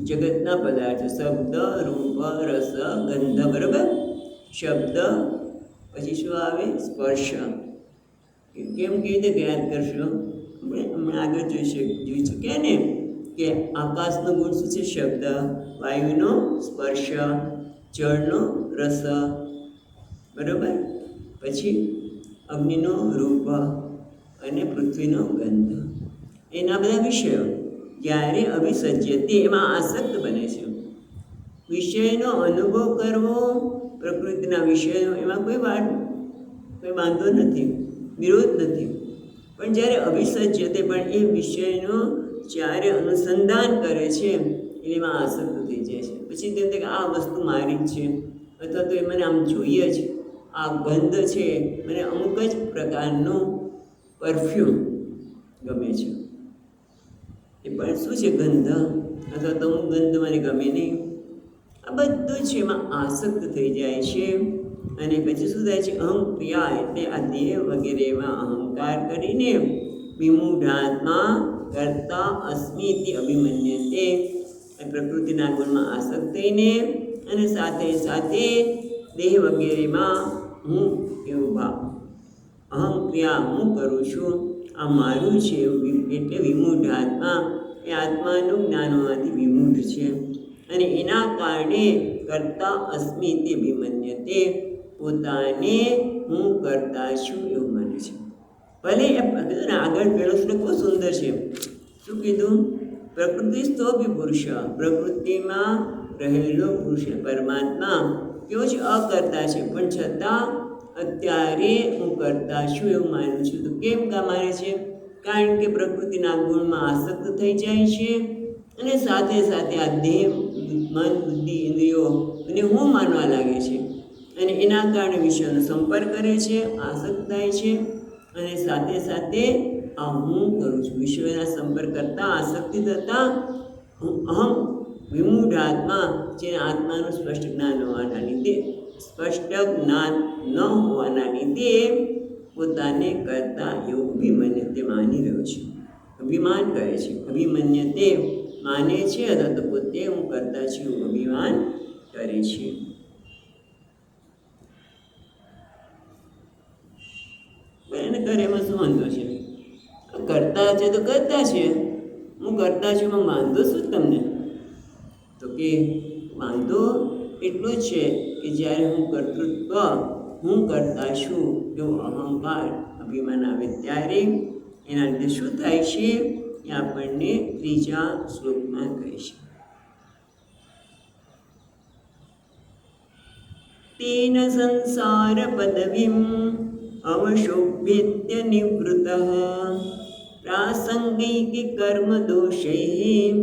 જગતના પદાર્થો, શબ્દ રૂપ રસ ગંધ, બરાબર. શબ્દ પછી શું આવે? સ્પર્શ. કેમ કેવી રીતે યાદ કરશો? હમણાં આગળ જોઈ શકીએ ને કે આકાશનો ગુણ શું છે? શબ્દ, વાયુનો સ્પર્શ, જળનો રસ, બરાબર. પછી અગ્નિનો રૂપ અને પૃથ્વીનો ગંધ, એના બધા વિષયો જ્યારે અભિસજ્યતે એમાં આસક્ત બને છે. વિષયનો અનુભવ કરવો, પ્રકૃતિના વિષયો, એમાં કોઈ વાંધો નથી, વિરોધ નથી. પણ જ્યારે અવિસજ્યતે પણ એ વિષયનું જ્યારે અનુસંધાન કરે છે એમાં આસક્ત થઈ જાય છે. પછી તેમ કે આ વસ્તુ મારી જ છે, અથવા તો એ મને આમ જોઈએ જ, આ ગંધ છે, મને અમુક જ પ્રકારનું પરફ્યુમ ગમે છે, એ પણ શું છે ગંધ, અથવા તો અમુક ગંધ મને ગમે નહીં. આ બધું છે એમાં આસક્ત થઈ જાય છે. અને પછી શું થાય છે? અહમ ક્રિયા એટલે આ દેહ વગેરેમાં અહંકાર કરીને વિમૂઢાત્મા કરતા અસ્મિતિ અભિમન્યતે, પ્રકૃતિના ગુણમાં આસક્ત થઈને અને સાથે સાથે દેહ વગેરેમાં હું એવું ભાવ, અહમ ક્રિયા હું કરું છું, આ મારું છે એટલે વિમૂઢ આત્મા, એ આત્માનું જ્ઞાનમાંથી વિમૂઢ છે. અને એના કારણે કરતા અસ્મિતિ અભિમન્યતે, પોતાને હું કરતા છું એવું માને છે. ભલે એ કીધું ને આગળ પેલો શ્લોક બહુ સુંદર છે. શું કીધું? પ્રકૃતિ સ્થોભી પુરુષ, પ્રકૃતિમાં રહેલો પુરુષ પરમાત્મા કેવો છે? અકર્તા છે, પણ છતાં અત્યારે હું કરતા છું એવું માનું છું. તો કેમ કા માને છે? કારણ કે પ્રકૃતિના ગુણમાં આસક્ત થઈ જાય છે અને સાથે સાથે આ દેહ, મન, બુદ્ધિ, ઇન્દ્રિયો અને હું માનવા લાગે છે. અને એના કારણે વિષયનો સંપર્ક કરે છે, આસક્ત થાય છે અને સાથે સાથે આ હું કરું છું. વિષયોના સંપર્ક કરતાં આસક્તિ થતાં અહમ વિમૂઢ આત્મા, જેને આત્માનું સ્પષ્ટ જ્ઞાન હોવાના લીધે, સ્પષ્ટ જ્ઞાન ન હોવાના લીધે પોતાને કરતા એવું અભિમન્યતે માની રહ્યો છે, અભિમાન કરે છે. અભિમન્યતે માને છે, અથવા તો પોતે હું કરતા છું એવું અભિમાન કરે છે. એને કરે એમાં શું વાંધો છે? કરતા છે તો કરતા છે, હું કરતા છું એમાં વાંધો શું તમને? તો કે વાંધો એટલો જ છે કે જ્યારે હું કર્તૃત્વ, હું કરતા છું એવું અહંકાર, અભિમાન આવે ત્યારે એના લીધે શું થાય છે એ આપણને ત્રીજા શ્લોકમાં કહે છે. તેન સંસાર પદવીમ અવશોભ્યેત્ય નિવૃત્તઃ પ્રાસંગિક કર્મ દોષૈઃ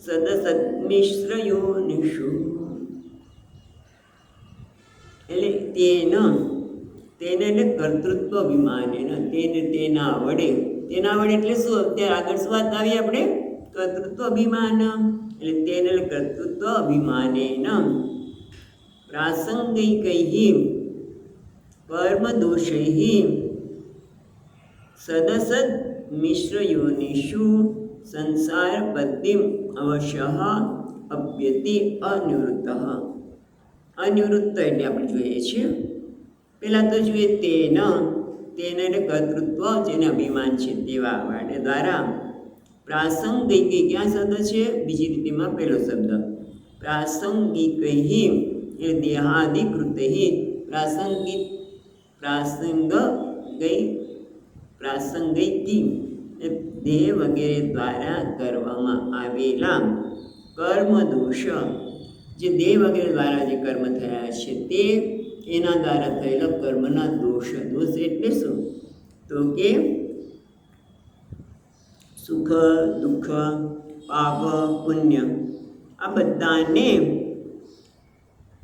સદસદ્મિશ્રયોનિષુ. એટલે તેને એટલે કર્તૃત્વ અભિમાનેન, તેના વડે એટલે શું? અત્યારે આગળ શું વાત આવી આપણે? કર્તૃત્વ અભિમાન. એટલે તેને કર્તૃત્વ અભિમાનેન પ્રાસંગિકૈઃ કર્મ દોષૈઃ સદસદ મિશ્રયોનિષુ સંસાર પદ્મિમ અવશ્યઃ અપ્યતિ અનિવૃત્તઃ. અનિવૃત્ત એટલે આપણે જોઈએ છીએ, પહેલાં તો જોઈએ તેને એટલે કર્તૃત્વ, જેને અભિમાન છે તેવા માટે દ્વારા પ્રાસંગિક, ક્યાં શબ્દ છે? બીજી રીતિમાં પહેલો શબ્દ પ્રાસંગિકૈઃ એ દેહાદિકૃતૈઃ, પ્રાસંગિકી દેહ વગેરે દ્વારા કરવામાં આવેલા કર્મ દોષ, જે દેહ વગેરે દ્વારા જે કર્મ થયા છે તે, એના દ્વારા થયેલા કર્મના દોષ. દોષ એટલે શું? તો કે સુખ, દુઃખ, પાપ, પુણ્ય, આ બધાને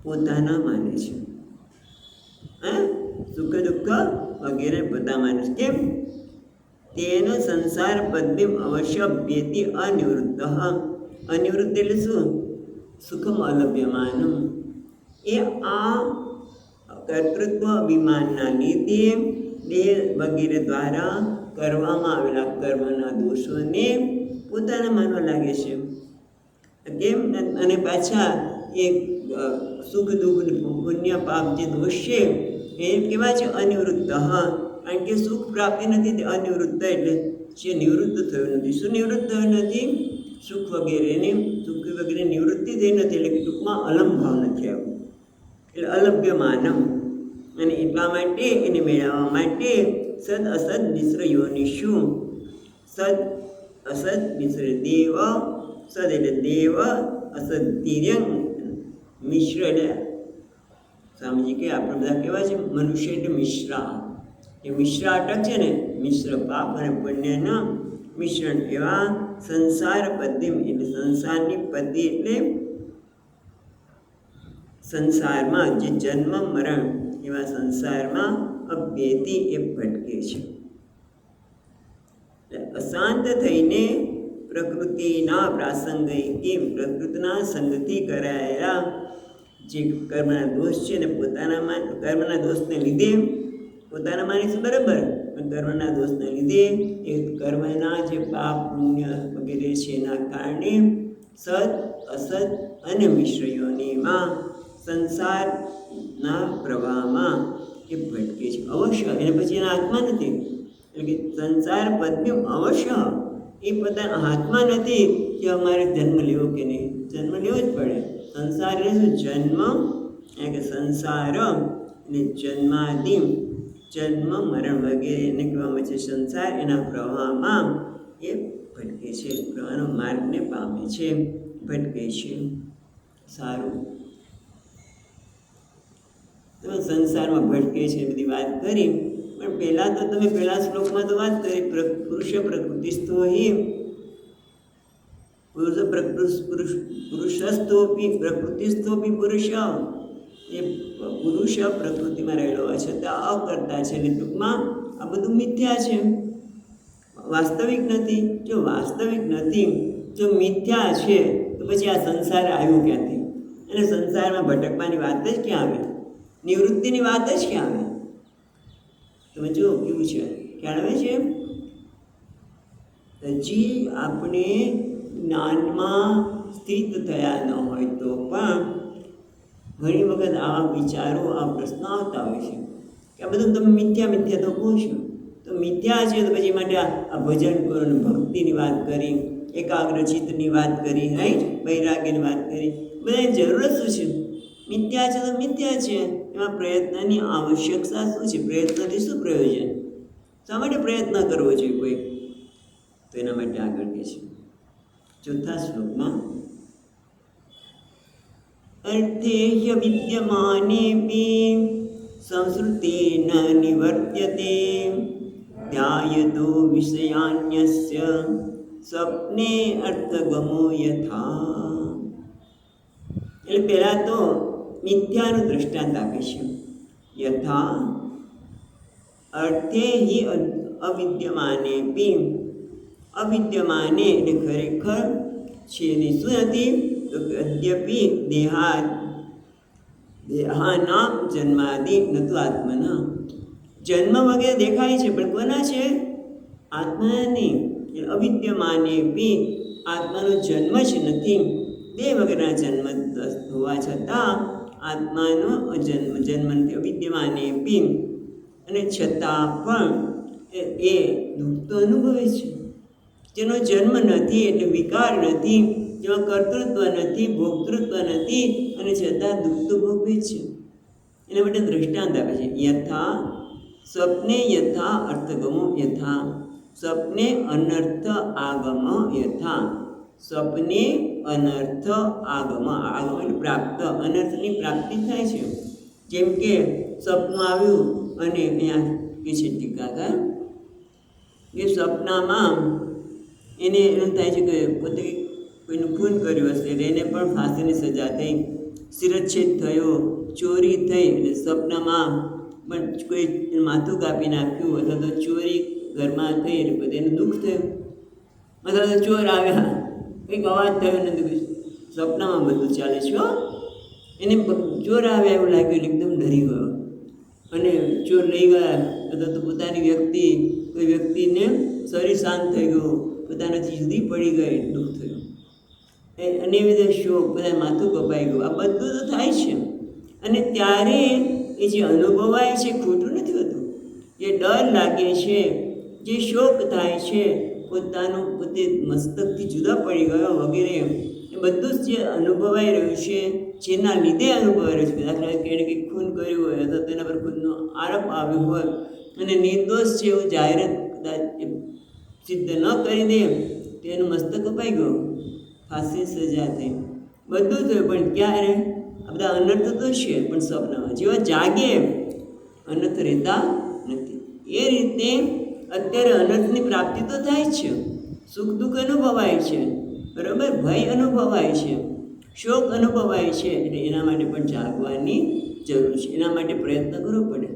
પોતાના માને છે. સુખ દુઃખ વગેરે બધા માને છે. કેમ? તેનો સંસાર પદ્મિમ અવશ્ય અભ્યેતિ અનિવૃત્ત. અનિવૃત્ત એટલે શું? સુખમ અલભ્યમાનમ. એ આ કર્તૃત્વ અભિમાનના લીધે દેહ વગેરે દ્વારા કરવામાં આવેલા કર્મના દોષોને પોતાના માનવા લાગે છે. કેમ? અને પાછા એ સુખ દુઃખ પુણ્ય પાપ જે દોષ છે એ કેવા છે? અનિવૃત્ત. કારણ કે સુખ પ્રાપ્તિ નથી, તે અનિવૃત્ત એટલે જે નિવૃત્ત થયું નથી. શું નિવૃત્ત થયું નથી? સુખ વગેરે નિવૃત્તિ થઈ નથી, એટલે ટૂંકમાં અલમ ભાવ નથી આવ્યો, એટલે અલભ્ય માનમ. અને એટલા માટે એને મેળવવા માટે સદ અસદ મિશ્ર યોનિષુ, સદ અસદ મિશ્ર દેવ, સદ એટલે દેવ, અસદ તિર્યંગ, મિશ્ર એટલે સ્વામીજી કે આપણે બધા કહેવાય છે મનુષ્ય એટલે મિશ્રા, એ મિશ્રાટક છે ને, મિશ્ર પાપ અને પુણ્યના મિશ્રણ એવા સંસાર પદ્ય, એટલે સંસારની પદ્ય એટલે સંસારમાં જે જન્મ મરણ એવા સંસારમાં અભ્યેતી એ ભટકે છે. અશાંત થઈને પ્રકૃતિના પ્રાસંગિક પ્રકૃતિના સંગથી કરાયેલા જે કર્મના દોષ છે ને, પોતાનામાં કર્મના દોષને લીધે પોતાના માની છે બરાબર, પણ કર્મના દોષને લીધે એ કર્મના જે પાપ પુણ્ય વગેરે છે એના કારણે સત અસત અને મિશ્ર યોનિમાં સંસારના પ્રવાહમાં એ ભટકે છે અવશ્ય. એને પછી એના હાથમાં નથી, એટલે કે સંસાર પદ્યું અવશ્ય એ પોતાના હાથમાં નથી કે અમારે જન્મ લેવો કે નહીં, જન્મ લેવો જ પડે. સંસાર એટલે શું? જન્મ એટલે કે સંસાર એટલે જન્માદિ, જન્મ મરણ વગેરે એને કહેવામાં છે સંસાર. એના પ્રવાહમાં એ ભટકે છે, પ્રવાહનો માર્ગને પામે છે, ભટકે છે. સારું, તમે સંસારમાં ભટકે છે બધી વાત કરી, પણ પહેલાં તો તમે પહેલા શ્લોકમાં તો વાત કરી પુરુષ પ્રકૃતિસ્થો હિ પુરુષસ્થોપી પ્રકૃતિસ્થોપી પુરુષ, એ પુરુષ પ્રકૃતિમાં રહેલો હોય છે તો અકર્તા છે, એટલે ટૂંકમાં આ બધું મિથ્યા છે, વાસ્તવિક નથી. જો વાસ્તવિક નથી, જો મિથ્યા છે તો પછી આ સંસાર આવ્યો ક્યાંથી? અને સંસારમાં ભટકવાની વાત જ ક્યાં આવે? નિવૃત્તિની વાત જ ક્યાં આવે? તમે જુઓ કેવું છે, ખ્યાલ આવે છે? હજી આપણે જ્ઞાનમાં સ્થિત થયા ન હોય તો પણ ઘણી વખત આવા વિચારો, આ પ્રશ્નો આવતા હોય છે કે આ બધું તમે મિથ્યા મિથ્યા તો કહો છો, તો મિથ્યા છે તો પછી માટે આ ભજન કરો ને ભક્તિની વાત કરી, એકાગ્ર ચિત્તની વાત કરી, રાઈટ, વૈરાગ્યની વાત કરી, બધાની જરૂરત શું છે? મિથ્યા છે તો મિથ્યા છે, એમાં પ્રયત્નની આવશ્યકતા શું છે? પ્રયત્નથી શું પ્રયોજન? શા માટે પ્રયત્ન કરવો જોઈએ કોઈ? તો એના માટે આગળ કહે છે ચોથા શ્લોકમાં, અર્થેય વિદ્યમાનેપી સંસ્કૃતેન નિવર્ત્યતે ધ્યાયતો વિષયાન્યસ્ય સ્વપ્ને અર્થગમો યથા. એટલે પહેલાં તો મિથ્યાનું દૃષ્ટાંત આપે છે. યથા અર્થે હિ અવિદ્યમાનેપી, અવિદ્યમાને એટલે ખરેખર છે ને શું નથી? તો અદ્યપી દેહાના જન્માદિ નતું આત્મના, જન્મ વગેરે દેખાય છે પણ કોના છે? આત્મા નહીં. અવિદ્યમાને બી આત્માનો જન્મ જ નથી, દેહ વગેરેના જન્મ હોવા છતાં આત્માનો જન્મ નથી. અવિદ્યમાને બી, અને છતાં પણ એ દુઃખ તો અનુભવે છે. જેનો જન્મ નથી એટલે વિકાર નથી, જેમાં કર્તૃત્વ નથી, ભોક્તૃત્વ નથી, અને છતાં દુઃખ તો ભોગવે છે. એના માટે દૃષ્ટાંત આપે છે. યથા સ્વપ્ને યથા અર્થગમો યથા, સ્વપ્ને અનર્થ આગમ યથા, સ્વપ્ને અનર્થ આગમ, આગમ એટલે પ્રાપ્ત, અનર્થની પ્રાપ્તિ થાય છે. જેમ કે સપનું આવ્યું અને અહીંયા કે છે ટીકાકાર કે સપનામાં એને એમ થાય છે કે પોતે કોઈનું ખૂન કર્યું હશે એટલે એને પણ ફાંસીની સજા થઈ, શિરચ્છેદ થયો, ચોરી થઈ, એટલે સપનામાં પણ કોઈ માથું કાપી નાખ્યું, અથવા તો ચોરી ઘરમાં થઈ એટલે બધે એને દુઃખ થયું, અથવા તો ચોર આવ્યા, કંઈક અવાજ થયો નથી, સપનામાં બધું ચાલે છે. એને ચોર આવ્યા એવું લાગ્યું, એકદમ ડરી ગયો અને ચોર લઈ ગયા, અથવા તો પોતાની કોઈ વ્યક્તિને શરીર શાંત થઈ ગયું, પોતાનાથી જુદી પડી ગઈ, દુઃખ થયું, અને એવી રીતે શોક, બધા માથું કપાઈ ગયું, આ બધું તો થાય છે. અને ત્યારે એ જે અનુભવાય છે ખોટું નથી હોતું, જે ડર લાગે છે, જે શોક થાય છે, પોતાનું પોતે મસ્તકથી જુદા પડી ગયો વગેરે, એ બધું જ જે અનુભવાઈ રહ્યું છે, જેના લીધે અનુભવાઈ રહ્યું છે. દાખલા તરીકે એણે કંઈક ખૂન કર્યું હોય, અથવા તેના પર ખુદનો આરોપ આવ્યો હોય અને નિર્દોષ છે એવું જાહેરાત કદાચ સિદ્ધ ન કરી દે તો એનું મસ્તક કપાઈ ગયું, ફાંસી સજા થઈ, બધું થયું. પણ ક્યારે? આ બધા અનર્થ તો છે, પણ સ્વપ્નમાં જેવા જાગે અનર્થ રહેતા નથી. એ રીતે અત્યારે અનર્થની પ્રાપ્તિ તો થાય જ છે, સુખ દુઃખ અનુભવાય છે, બરાબર, ભય અનુભવાય છે, શોક અનુભવાય છે. એટલે એના માટે પણ જાગવાની જરૂર છે, એના માટે પ્રયત્ન કરવો પડે.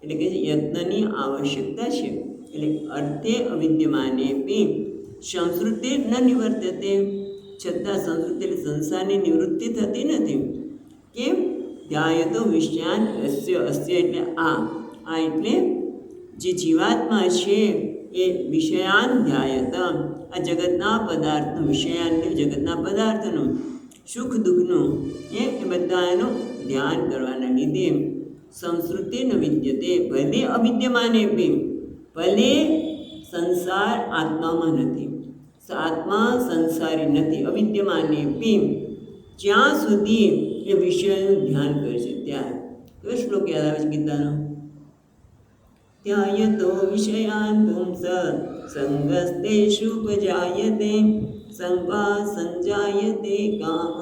એટલે કે યત્નની આવશ્યકતા છે. એટલે અર્થે અવિદ્યમાને બી સંસ્કૃતિ ન નિવર્તતે, છતાં સંસ્કૃતિ એટલે સંસારની નિવૃત્તિ થતી નથી. કેમ? ધ્યાયતો વિષયાન અસ્ય, અસ્ય એટલે આ એટલે જે જીવાત્મા છે એ વિષયાન ધ્યાયત, આ જગતના પદાર્થનું, વિષયાન જગતના પદાર્થનું, સુખ દુઃખનું એ બધાનું ધ્યાન કરવાના લીધે સંસ્કૃતિ ન વિદ્યતે, ભલે અવિદ્યમાને બી, ભલે સંસાર આત્મામાં નથી, આત્મા સંસારી નથી, અવિદ્યમાને બી, જ્યાં સુધી એ વિષયનું ધ્યાન કરે છે ત્યારે. કયો શ્લોક યાદ આવે છે ગીતાનો? ધ્યાયતો વિષયાન પુંસ સંગસ્તેષુ ઉપજાયતે, સંગા સંજાયતે કામ,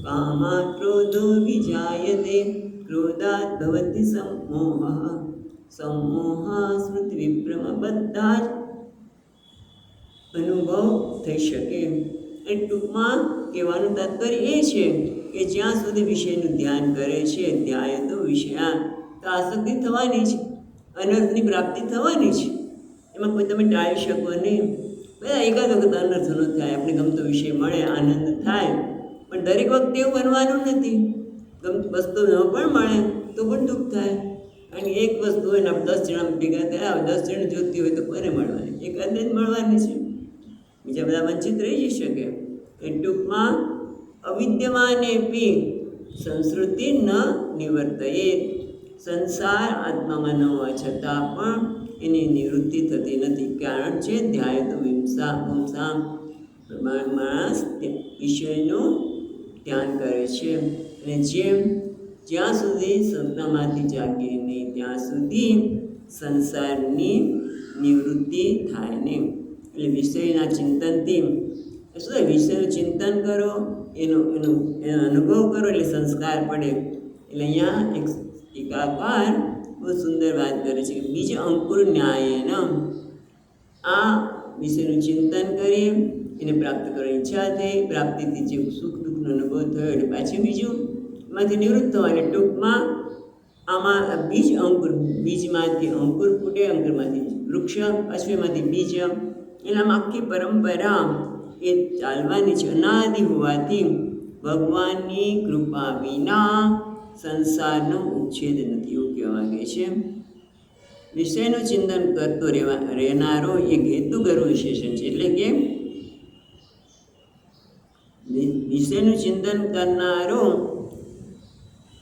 કામાत् ક્રોધો વિજાયતે, ક્રોધાत् ભવતિ સંમોહઃ, સંમોહા સ્મૃતિ વિભ્રમ, બધા જ અનુભવ થઈ શકે. એ ટૂંકમાં કહેવાનું તાત્પર્ય એ છે કે જ્યાં સુધી વિષયનું ધ્યાન કરે છે, ધ્યાયતો વિષયા, તો આસક્તિ થવાની છે, અનર્થની પ્રાપ્તિ થવાની છે, એમાં કોઈ તમે ટાળી શકો નહીં. બધા એકાદ વખત અનર્થ ન થાય, આપણે ગમતો વિષય મળે, આનંદ થાય, પણ દરેક વખતે એવું બનવાનું નથી. ગમતી વસ્તુ ન પણ મળે તો પણ દુઃખ થાય. અને એક વસ્તુ હોય ને આપણે 10 જણા ભેગા થયા, 10 જણ જોતી હોય તો કોને મળવાની? એકાદ જ મળવાની છે, બીજા બધા વંચિત રહી શકે. એ ટૂંકમાં અવિદ્યમાને બી સંસ્કૃતિ ન નિવર્તયે, સંસાર આત્મામાં ન હોવા છતાં પણ એની નિવૃત્તિ થતી નથી. કારણ છે ધ્યાયતો વિમસા પુંસામ, માણસ વિષયનું ધ્યાન કરે છે. અને જ્યાં સુધી સંતમાંથી જાગે નહીં ત્યાં સુધી સંસારની નિવૃત્તિ થાય નહીં. એટલે વિષયના ચિંતનથી શું થાય? વિષયનું ચિંતન કરો, એનો અનુભવ કરો એટલે સંસ્કાર પડે. એટલે અહીંયા એક ટીકાકાર બહુ સુંદર વાત કરે છે કે બીજ અંકુર ન્યાયન, આ વિષયનું ચિંતન કરી એને પ્રાપ્ત કરવાની ઈચ્છા થઈ, પ્રાપ્તિથી જે સુખ દુઃખનો અનુભવ થયો એટલે પાછી બીજું એમાંથી નિવૃત્ત થવા. એટલે ટૂંકમાં આમાં બીજ અંકુર, બીજમાંથી અંકુર ફૂટે, અંકુરમાંથી વૃક્ષ, અશ્વમાંથી બીજ, એનામાં આખી પરંપરા એ ચાલવાની છે. અનાદિ હોવાથી ભગવાનની કૃપા વિના સંસારનો ઉચ્છેદ નથી, એવું કહેવા માંગે છે. વિષયનું ચિંતન કરતો રહેનારો એક હેતુગર્વ વિશેષણ છે. એટલે કે વિષયનું ચિંતન કરનારો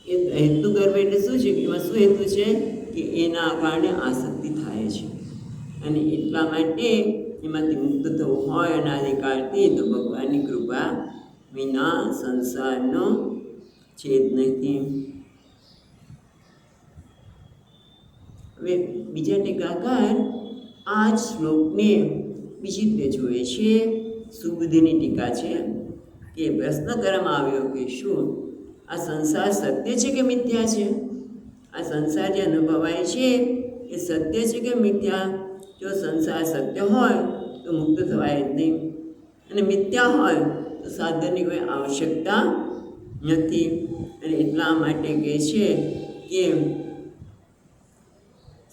એ હેતુગર્વ એટલે શું છે? એમાં શું હેતુ છે કે એના કારણે આસક્તિ થાય છે, અને એટલા માટે એમાંથી મુક્ત થવું હોય અનાદિકાળથી તો ભગવાનની કૃપા વિના સંસારનો છેદ નથી. હવે બીજા ટીકાકાર આ જ શ્લોકને બીજી રીતે જોઈએ છે. સુબુદ્ધિની ટીકા છે કે પ્રશ્ન કરવામાં આવ્યો કે શું આ સંસાર સત્ય છે કે મિથ્યા છે? આ સંસાર જે અનુભવાય છે એ સત્ય છે કે મિથ્યા? જો સંસાર સત્ય હોય તો મુક્ત થવાય જ નહીં, અને મિથ્યા હોય તો સાધનની કોઈ આવશ્યકતા નથી. અને એટલા માટે કહે છે કે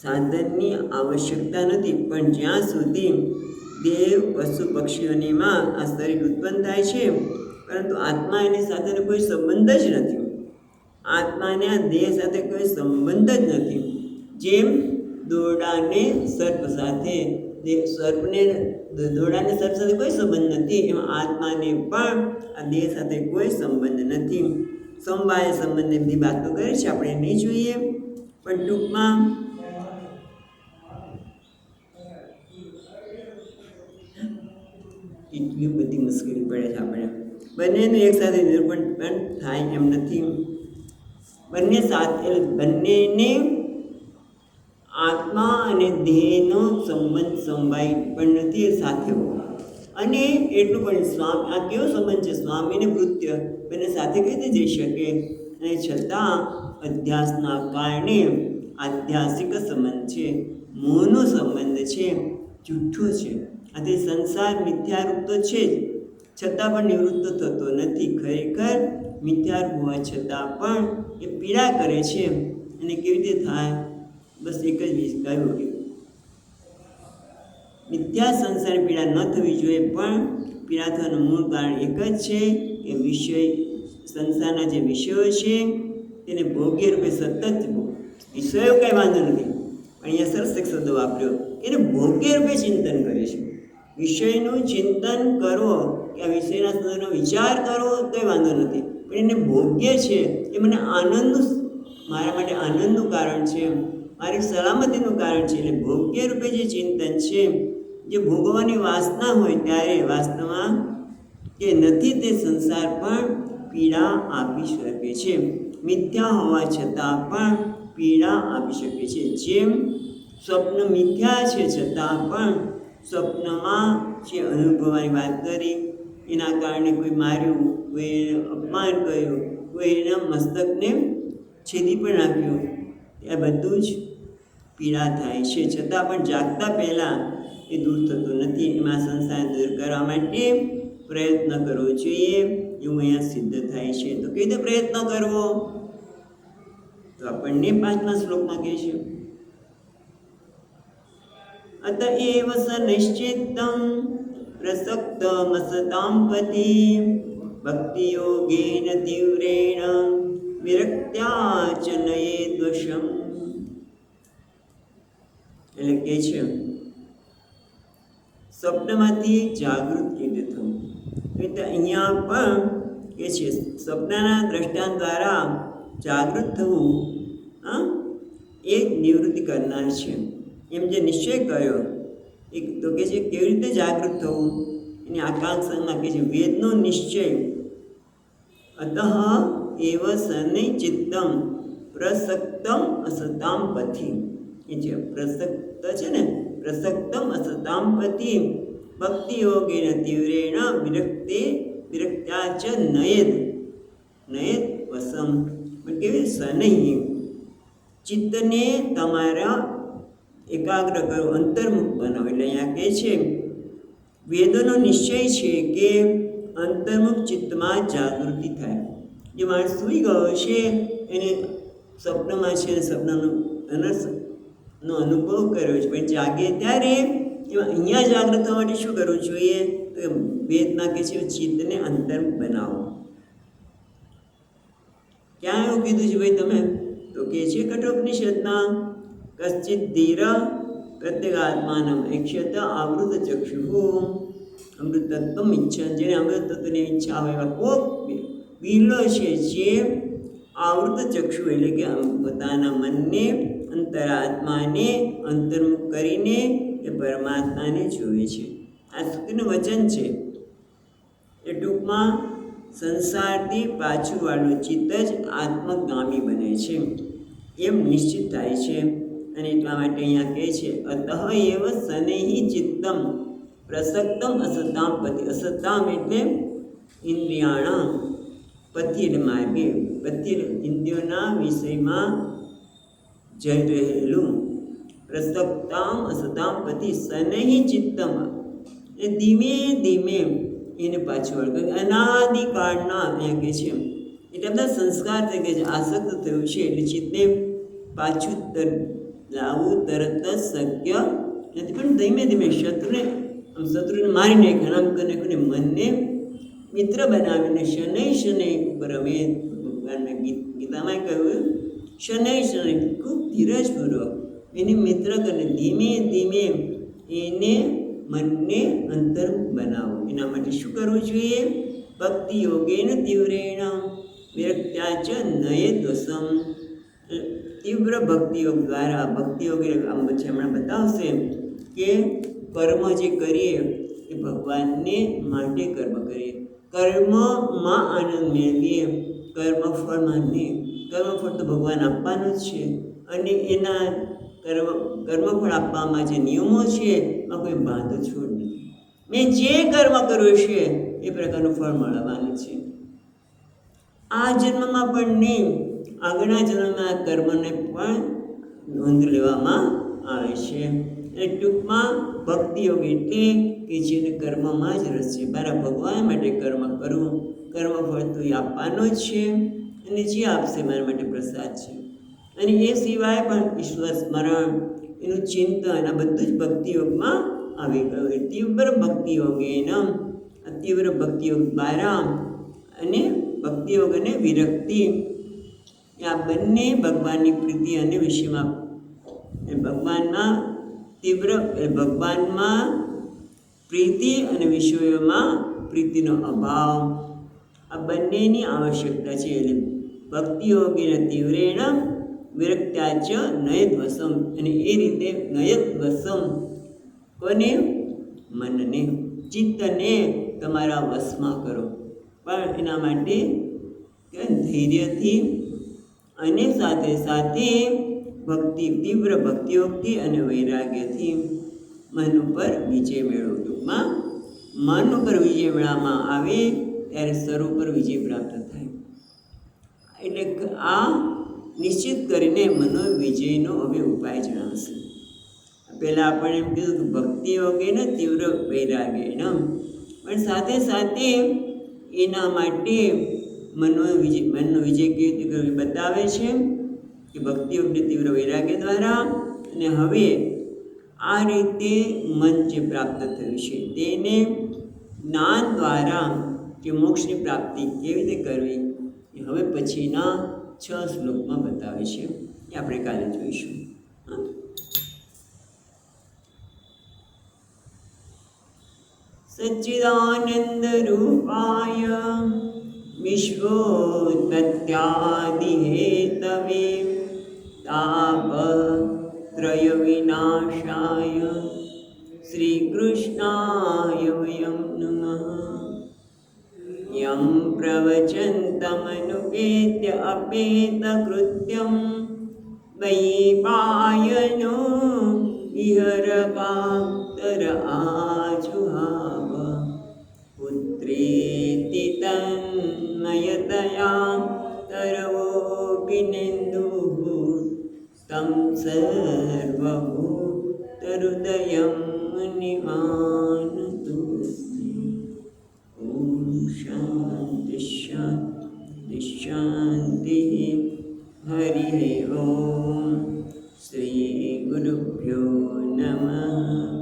સાધનની આવશ્યકતા નથી, પણ જ્યાં સુધી દેવ પશુ પક્ષીઓનીમાં આ શરીર ઉત્પન્ન થાય છે, પરંતુ આત્મા એની સાથે કોઈ સંબંધ જ નથી. આત્માને આ દેહ સાથે કોઈ સંબંધ જ નથી. જેમ દોરડાને સર્પ સાથે, દોરડાને સર્પ સાથે કોઈ સંબંધ નથી, એમાં આત્માને પણ આ દેહ સાથે કોઈ સંબંધ નથી. સમવાય સંબંધની બધી વાતો કરે છે, આપણે નહીં જોઈએ, પણ ટૂંકમાં એટલી બધી મુશ્કેલી પડે છે આપણે. બંનેનું એકસાથે નિરૂપણ પણ થાય એમ નથી. બંનેને આત્મા અને દેહનો સંબંધ સમવાય પણ નથી, એ સાથે હોય. અને એટલું પણ સ્વામી, આ કેવો સંબંધ છે? સ્વામી અને ભૃત્ય બંને સાથે કઈ રીતે જઈ શકે? અને છતાં અધ્યાસના કારણે આધ્યાસિક સંબંધ છે. મોહનો સંબંધ છે, જૂઠો છે. આથી સંસાર મિથ્યારૂપ તો છે જ, છતાં પણ નિવૃત્ત થતો નથી. ખરેખર મિથ્યારૂપ હોવા છતાં પણ એ પીડા કરે છે. અને કેવી રીતે થાય? બસ એક જ કહ્યું કે મિથ્યા સંસાર પીડા ન થવી જોઈએ, પણ પીડા થવાનું મૂળ કારણ એક જ છે કે વિષય, સંસારના જે વિષયો છે તેને ભોગ્ય રૂપે સતત, વિષયો કંઈ વાંધો નથી, પણ અહીંયા સરસ એક શબ્દ વાપર્યો, એને ભોગ્ય રૂપે ચિંતન કરે છે. વિષયનું ચિંતન કરો કે આ વિષયના સંદર્ભનો વિચાર કરો કંઈ વાંધો નથી, પણ એને ભોગ્ય છે, એ મને આનંદનું, મારા માટે આનંદનું કારણ છે, મારી સલામતીનું કારણ છે. એટલે ભોગ્ય રૂપે જે ચિંતન છે, જે ભોગવવાની વાસના હોય ત્યારે વાસ્તવમાં કે નથી, તે સંસાર પણ પીડા આપી શકે છે. મિથ્યા હોવા છતાં પણ પીડા આપી શકે છે. જેમ સ્વપ્ન મિથ્યા છે છતાં પણ સ્વપ્નમાં જે અનુભવવાની વાત કરી, એના કારણે કોઈ માર્યું, કોઈ અપમાન કર્યું, કોઈ એના મસ્તકને છેદી પણ નાખ્યું, એ બધું જ પીડા થાય છે. છતાં પણ જાગતા પહેલાં એ દૂર થતું નથી. એમાં સંસાર દૂર કરવા માટે પ્રયત્ન કરવો જોઈએ, એવું અહીંયા સિદ્ધ થાય છે. તો કઈ રીતે પ્રયત્ન કરવો? તો આપણને 5મા શ્લોકમાં કહે છે, અતએવ સ નિશ્ચિતં પ્રસક્તમસતાં પતિ ભક્તિયોગેન તીવ્રેણ વિરક્ત્યા ચ નયેદ વશમ. એટલે કે છે સ્વપ્નમાંથી જાગૃત કેવી રીતે થવું. એટલે અહીંયા પણ કે છે સ્વપ્નના દ્રષ્ટાંત દ્વારા જાગૃત થવું એ નિવૃત્તિ કરનાર છે. એમ જે નિશ્ચય કર્યો એક તો કે છે કેવી રીતે જાગૃત થવું, એની આકાંક્ષામાં કે છે વેદનો નિશ્ચય. અતઃ એવ શનૈ ચિત્તમ પ્રસક્તમ અસતામ પથિ. એ જે પ્રસક્ત છે ને, પ્રસક્તમ અસતામ પથિ ભક્તિ યોગેન તીવ્રેણ વિરક્ત્યા ચ નયેદ વસમ. કેવી શનૈ, ચિત્તને તમારા એકાગ્ર કરો, અંતર્મુખ બનાવો. એટલે અહીંયા કહે છે વેદોનો નિશ્ચય છે કે અંતર્મુખ ચિત્તમાં જાગૃતિ થાય. જે માણસ સૂઈ ગયો છે એને સ્વપ્નમાં છે, સ્વપ્નનો અનુભવ કર્યો છે, પણ જાગે ત્યારે એમાં અહીંયા જાગૃત થવા માટે શું કરવું જોઈએ? તો વેદમાં કહે છે ચિત્તને અંતર્મુખ બનાવો. ક્યાં એવું કીધું છે ભાઈ તમે? તો કે છે કઠોપનિષદમાં, કશ્ચિત ધીર પ્રત્યેગાત્માનમ એક્ષત આવૃત ચક્ષુ અમૃતત્વમ ઈચ્છા. જેને અમૃત તત્વની ઈચ્છા હોય એવા કોક વિરલો છે જે આવૃત ચક્ષુ એટલે કે પોતાના મનને, અંતરાત્માને અંતર્મુખ કરીને એ પરમાત્માને જોવે છે. આ સ્તુતિનું વચન છે. એ ટૂંકમાં સંસારથી પાછું વાળું ચિત્ત જ આત્મગામી બને છે એમ નિશ્ચિત થાય છે. અને એટલા માટે અહીંયા કહે છે અતઃ એવ શનૈ ચિત્તમ પ્રસક્તમ અસતામ પતિ. અસતામ એટલે ઇન્દ્રિયાણામ, પતિ એટલે માર્ગે, પતિ એટલે ઇન્દ્રિયોના વિષયમાં જઈ રહેલું. પ્રસક્તામ અસતામ પતિ શનૈ ચિત્તમ, એ ધીમે ધીમે એને પાછું વળે. અનાદિકાળના અહીંયા કહે છે એટલે બધા સંસ્કાર થઈ ગયા છે, આસક્ત થયું છે, એટલે ચિત્તને પાછું લાવવું તરત જ શક્ય નથી. પણ ધીમે ધીમે શત્રુને મારી નાખ્યા, આમ કરી નાખ્યું, મનને મિત્ર બનાવીને શનૈ ઉપર અમે ભગવાનના ગીતામાં કહ્યું શનૈ ખૂબ ધીરજપૂર્વક એને મિત્ર કરીને ધીમે ધીમે એને મનને અંતર બનાવો. એના માટે શું કરવું જોઈએ? ભક્તિ યોગેન તીવ્રેણ વિરક્ત્યા ચ નયેદ વસમ. તીવ્ર ભક્તિયોગ દ્વારા, ભક્તિયોગ આમ પછી હમણાં બતાવશે કે કર્મ જે કરીએ એ ભગવાનને માટે કર્મ કરીએ, કર્મમાં આનંદ મેળવીએ, કર્મફળમાં નહીં. કર્મફળ તો ભગવાન આપવાનું જ છે, અને એના કર્મફળ આપવામાં જે નિયમો છે એમાં કોઈ બાંધછોડ નથી. મેં જે કર્મ કર્યું છે એ પ્રકારનું ફળ મળવાનું છે. આ જન્મમાં પણ નહીં, આગળના જન્મના કર્મને પણ નોંધ લેવામાં આવે છે. એટલે ટૂંકમાં ભક્તિ યોગ એટલે કે જેને કર્મમાં જ રસ છે, મારા ભગવાન માટે કર્મ કરવું, કર્મફળ તો એ આપવાનો જ છે અને જે આપશે મારા માટે પ્રસાદ છે. અને એ સિવાય પણ ઈશ્વર સ્મરણ, એનું ચિંતન, આ બધું જ ભક્તિયોગમાં આવી ગયું. તીવ્ર ભક્તિયોગ એનમ, તીવ્ર ભક્તિયોગ દ્વારા અને ભક્તિયોગ અને વિરક્તિ, આ બંને ભગવાનની પ્રીતિ અને વિષયમાં, ભગવાનમાં તીવ્ર, ભગવાનમાં પ્રીતિ અને વિષયોમાં પ્રીતિનો અભાવ, આ બંનેની આવશ્યકતા છે. એટલે ભક્તિયોગેન તીવ્રેણ વિરક્ત્યાચ નયદ્વસમ, અને એ રીતે નયદ્વસમ કોને? મનને, ચિત્તને તમારા વશમાં કરો. પણ એના માટે ધૈર્યથી અને સાથે સાથે ભક્તિ, તીવ્ર ભક્તિયોગથી અને વૈરાગ્યથી મન ઉપર વિજય મેળવો. ટૂંકમાં મન ઉપર વિજય મેળવવામાં આવે ત્યારે સર્વ ઉપર વિજય પ્રાપ્ત થાય. એટલે આ નિશ્ચિત કરીને મનોવિજયનો હવે ઉપાય જણાવશે. પહેલાં આપણે એમ કીધું કે ભક્તિ યોગે ને તીવ્ર વૈરાગ્ય એમ, પણ સાથે સાથે એના માટે મનનો વિજય કેવી રીતે બતાવે છે કે ભક્તિ યોગને તીવ્ર વૈરાગ્ય દ્વારા. અને હવે આ રીતે મન જે પ્રાપ્ત થયું છે તેને જ્ઞાન દ્વારા કે મોક્ષની પ્રાપ્તિ કેવી રીતે કરવી એ હવે પછીના 6 શ્લોકમાં બતાવે છે. એ આપણે કાલે જોઈશું. સચ્ચિદાનંદ રૂપાય વિશ્વોત્પત્યાદિહેતવે તાપત્રય વિનાશાય શ્રી કૃષ્ણાય વયં નમઃ. યં પ્રવચन्तમનુપેત્ય અપેતકૃત્યં વૈપાયનો વિહરકાતર આજુહાવ. પુત્રેતિ તન્મયતયા તરવોऽપિનેन्दુઃ तं સર્વભૂતહૃદયં નિમાનતુ. ઓમ શાંતિ શાંતિ શાંતિ. હરિ ઓમ. શ્રી ગુરુભ્યો નમઃ.